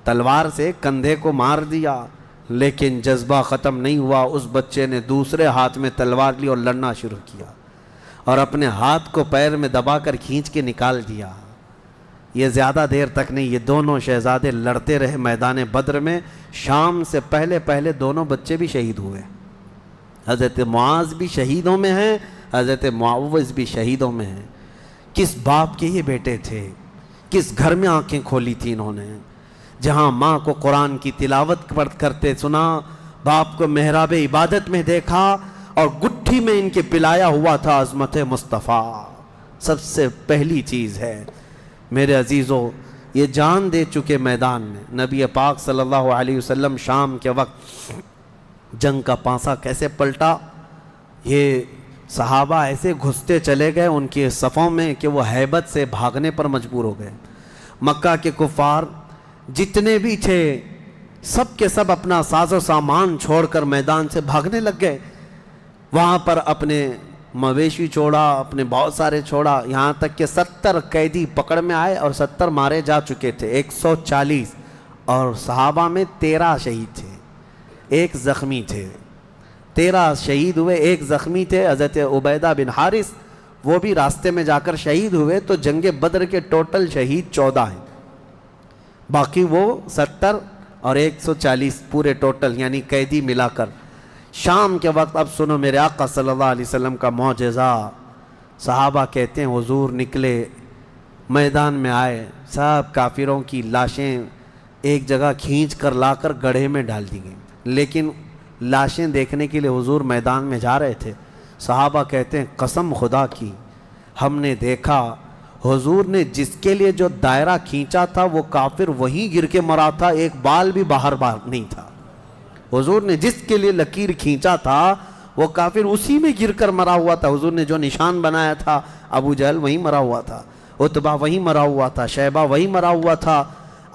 تلوار سے کندھے کو مار دیا، لیکن جذبہ ختم نہیں ہوا۔ اس بچے نے دوسرے ہاتھ میں تلوار لی اور لڑنا شروع کیا، اور اپنے ہاتھ کو پیر میں دبا کر کھینچ کے نکال دیا۔ یہ زیادہ دیر تک نہیں، یہ دونوں شہزادے لڑتے رہے میدان بدر میں۔ شام سے پہلے پہلے دونوں بچے بھی شہید ہوئے، حضرت معاذ بھی شہیدوں میں ہیں، حضرت معوذ بھی شہیدوں میں ہیں۔ کس باپ کے یہ بیٹے تھے، کس گھر میں آنکھیں کھولی تھی انہوں نے، جہاں ماں کو قرآن کی تلاوت کرتے سنا، باپ کو محراب عبادت میں دیکھا، اور گٹھی میں ان کے پلایا ہوا تھا عظمت مصطفیٰ۔ سب سے پہلی چیز ہے میرے عزیزو، یہ جان دے چکے میدان میں نبی پاک صلی اللہ علیہ وسلم۔ شام کے وقت جنگ کا پانسا کیسے پلٹا، یہ صحابہ ایسے گھستے چلے گئے ان کے صفوں میں کہ وہ ہیبت سے بھاگنے پر مجبور ہو گئے۔ مکہ کے کفار جتنے بھی تھے سب کے سب اپنا ساز و سامان چھوڑ کر میدان سے بھاگنے لگ گئے۔ وہاں پر اپنے مویشی چھوڑا، اپنے بہت سارے چھوڑا، یہاں تک کہ 70 قیدی پکڑ میں آئے اور 70 مارے جا چکے تھے، 140، اور صحابہ میں 13 شہید تھے، ایک زخمی تھے۔ 13 شہید ہوئے، ایک زخمی تھے حضرت عبیدہ بن حارث، وہ بھی راستے میں جا کر شہید ہوئے۔ تو جنگ بدر کے ٹوٹل شہید 14 ہیں، باقی وہ 70 اور 140 پورے ٹوٹل یعنی قیدی ملا کر۔ شام کے وقت اب سنو میرے آقا صلی اللہ علیہ وسلم کا معجزہ۔ صحابہ کہتے ہیں حضور نکلے، میدان میں آئے، سب کافروں کی لاشیں ایک جگہ کھینچ کر لا کر گڑھے میں ڈال دی گئیں، لیکن لاشیں دیکھنے کے لیے حضور میدان میں جا رہے تھے۔ صحابہ کہتے ہیں قسم خدا کی ہم نے دیکھا حضور نے جس کے لیے جو دائرہ کھینچا تھا وہ کافر وہیں گر کے مرا تھا، ایک بال بھی باہر نہیں تھا۔ حضور نے جس کے لیے لکیر کھینچا تھا وہ کافر اسی میں گر کر مرا ہوا تھا۔ حضور نے جو نشان بنایا تھا ابو جہل وہیں مرا ہوا تھا، عتبہ وہیں مرا ہوا تھا، شیبہ وہیں مرا ہوا تھا۔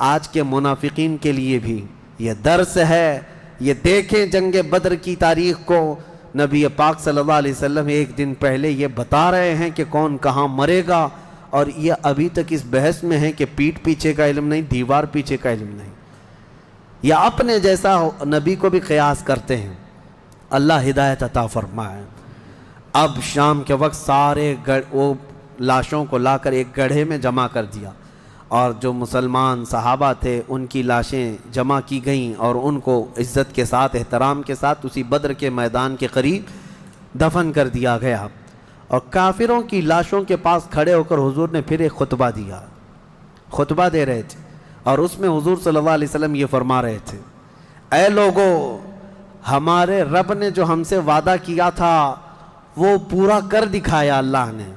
آج کے منافقین کے لیے بھی یہ درس ہے، یہ دیکھیں جنگ بدر کی تاریخ کو، نبی پاک صلی اللہ علیہ وسلم ایک دن پہلے یہ بتا رہے ہیں کہ کون کہاں مرے گا، اور یہ ابھی تک اس بحث میں ہے کہ پیٹ پیچھے کا علم نہیں، دیوار پیچھے کا علم نہیں، یا اپنے جیسا نبی کو بھی قیاس کرتے ہیں۔ اللہ ہدایت عطا فرمائے۔ اب شام کے وقت سارے وہ لاشوں کو لا کر ایک گڑھے میں جمع کر دیا، اور جو مسلمان صحابہ تھے ان کی لاشیں جمع کی گئیں اور ان کو عزت کے ساتھ احترام کے ساتھ اسی بدر کے میدان کے قریب دفن کر دیا گیا۔ اور کافروں کی لاشوں کے پاس کھڑے ہو کر حضور نے پھر ایک خطبہ دیا، خطبہ دے رہے تھے، اور اس میں حضور صلی اللہ علیہ وسلم یہ فرما رہے تھے، اے لوگو، ہمارے رب نے جو ہم سے وعدہ کیا تھا وہ پورا کر دکھایا اللہ نے۔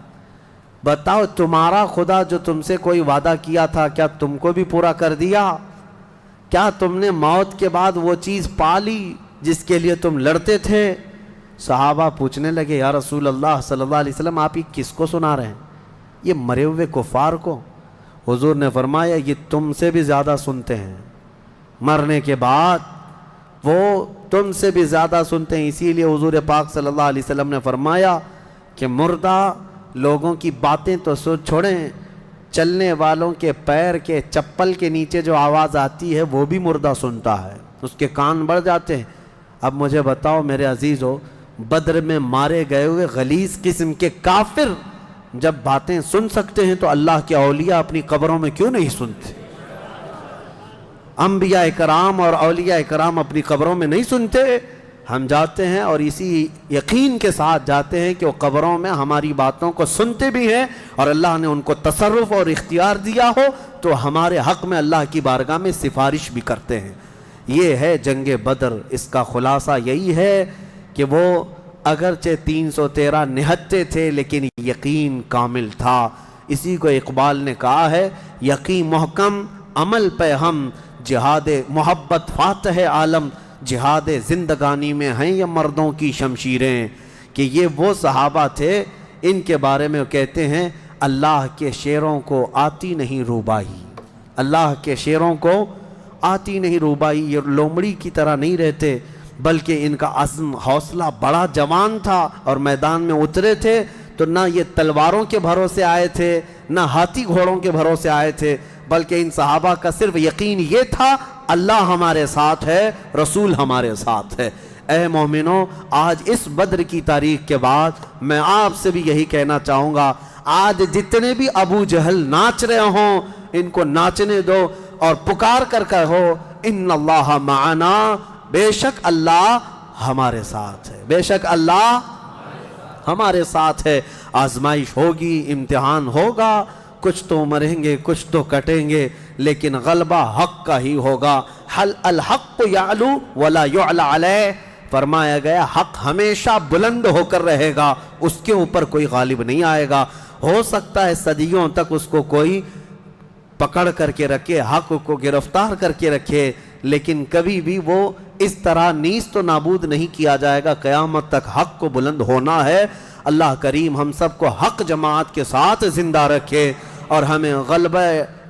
بتاؤ تمہارا خدا جو تم سے کوئی وعدہ کیا تھا کیا تم کو بھی پورا کر دیا؟ کیا تم نے موت کے بعد وہ چیز پا لی جس کے لیے تم لڑتے تھے؟ صحابہ پوچھنے لگے یا رسول اللہ صلی اللہ علیہ وسلم آپ یہ کس کو سنا رہے ہیں؟ یہ مرے ہوئے کفار کو؟ حضور نے فرمایا یہ تم سے بھی زیادہ سنتے ہیں، مرنے کے بعد وہ تم سے بھی زیادہ سنتے ہیں۔ اسی لیے حضور پاک صلی اللہ علیہ وسلم نے فرمایا کہ مردہ لوگوں کی باتیں تو چھوڑیں، چلنے والوں کے پیر کے چپل کے نیچے جو آواز آتی ہے وہ بھی مردہ سنتا ہے، اس کے کان بڑھ جاتے ہیں۔ اب مجھے بتاؤ میرے عزیزو، بدر میں مارے گئے ہوئے غلیظ قسم کے کافر جب باتیں سن سکتے ہیں تو اللہ کے اولیاء اپنی قبروں میں کیوں نہیں سنتے؟ انبیاء کرام اور اولیاء کرام اپنی قبروں میں نہیں سنتے؟ ہم جاتے ہیں اور اسی یقین کے ساتھ جاتے ہیں کہ وہ قبروں میں ہماری باتوں کو سنتے بھی ہیں، اور اللہ نے ان کو تصرف اور اختیار دیا ہو تو ہمارے حق میں اللہ کی بارگاہ میں سفارش بھی کرتے ہیں۔ یہ ہے جنگ بدر۔ اس کا خلاصہ یہی ہے کہ وہ اگرچہ 313 نہتے تھے لیکن یقین کامل تھا۔ اسی کو اقبال نے کہا ہے، یقین محکم عمل پہ ہم، جہاد محبت فاتح عالم، جہاد زندگانی میں ہیں یہ مردوں کی شمشیریں۔ کہ یہ وہ صحابہ تھے، ان کے بارے میں کہتے ہیں اللہ کے شیروں کو آتی نہیں روبائی، اللہ کے شیروں کو آتی نہیں روبائی۔ یہ لومڑی کی طرح نہیں رہتے بلکہ ان کا عزم حوصلہ بڑا جوان تھا، اور میدان میں اترے تھے تو نہ یہ تلواروں کے بھروسے آئے تھے نہ ہاتھی گھوڑوں کے بھروسے آئے تھے، بلکہ ان صحابہ کا صرف یقین یہ تھا اللہ ہمارے ساتھ ہے، رسول ہمارے ساتھ ہے۔ اے مومنوں، آج اس بدر کی تاریخ کے بعد میں آپ سے بھی یہی کہنا چاہوں گا، آج جتنے بھی ابو جہل ناچ رہے ہوں ان کو ناچنے دو اور پکار کر کہو ان اللہ معنا، بے شک اللہ ہمارے ساتھ ہے، بے شک اللہ ہمارے ساتھ ہے۔ آزمائش ہوگی، امتحان ہوگا، کچھ تو مریں گے کچھ تو کٹیں گے، لیکن غلبہ حق کا ہی ہوگا۔ حل الحق یعلو ولا یعلی علیہ، فرمایا گیا حق ہمیشہ بلند ہو کر رہے گا، اس کے اوپر کوئی غالب نہیں آئے گا۔ ہو سکتا ہے صدیوں تک اس کو کوئی پکڑ کر کے رکھے، حق کو گرفتار کر کے رکھے، لیکن کبھی بھی وہ اس طرح نیست و نابود نہیں کیا جائے گا۔ قیامت تک حق کو بلند ہونا ہے۔ اللہ کریم ہم سب کو حق جماعت کے ساتھ زندہ رکھے اور ہمیں غلبہ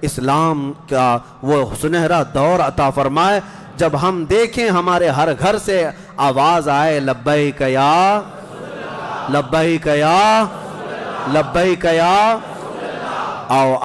اسلام کا وہ سنہرا دور عطا فرمائے، جب ہم دیکھیں ہمارے ہر گھر سے آواز آئے لبیک یا لبیک یا لبیک یا، آؤ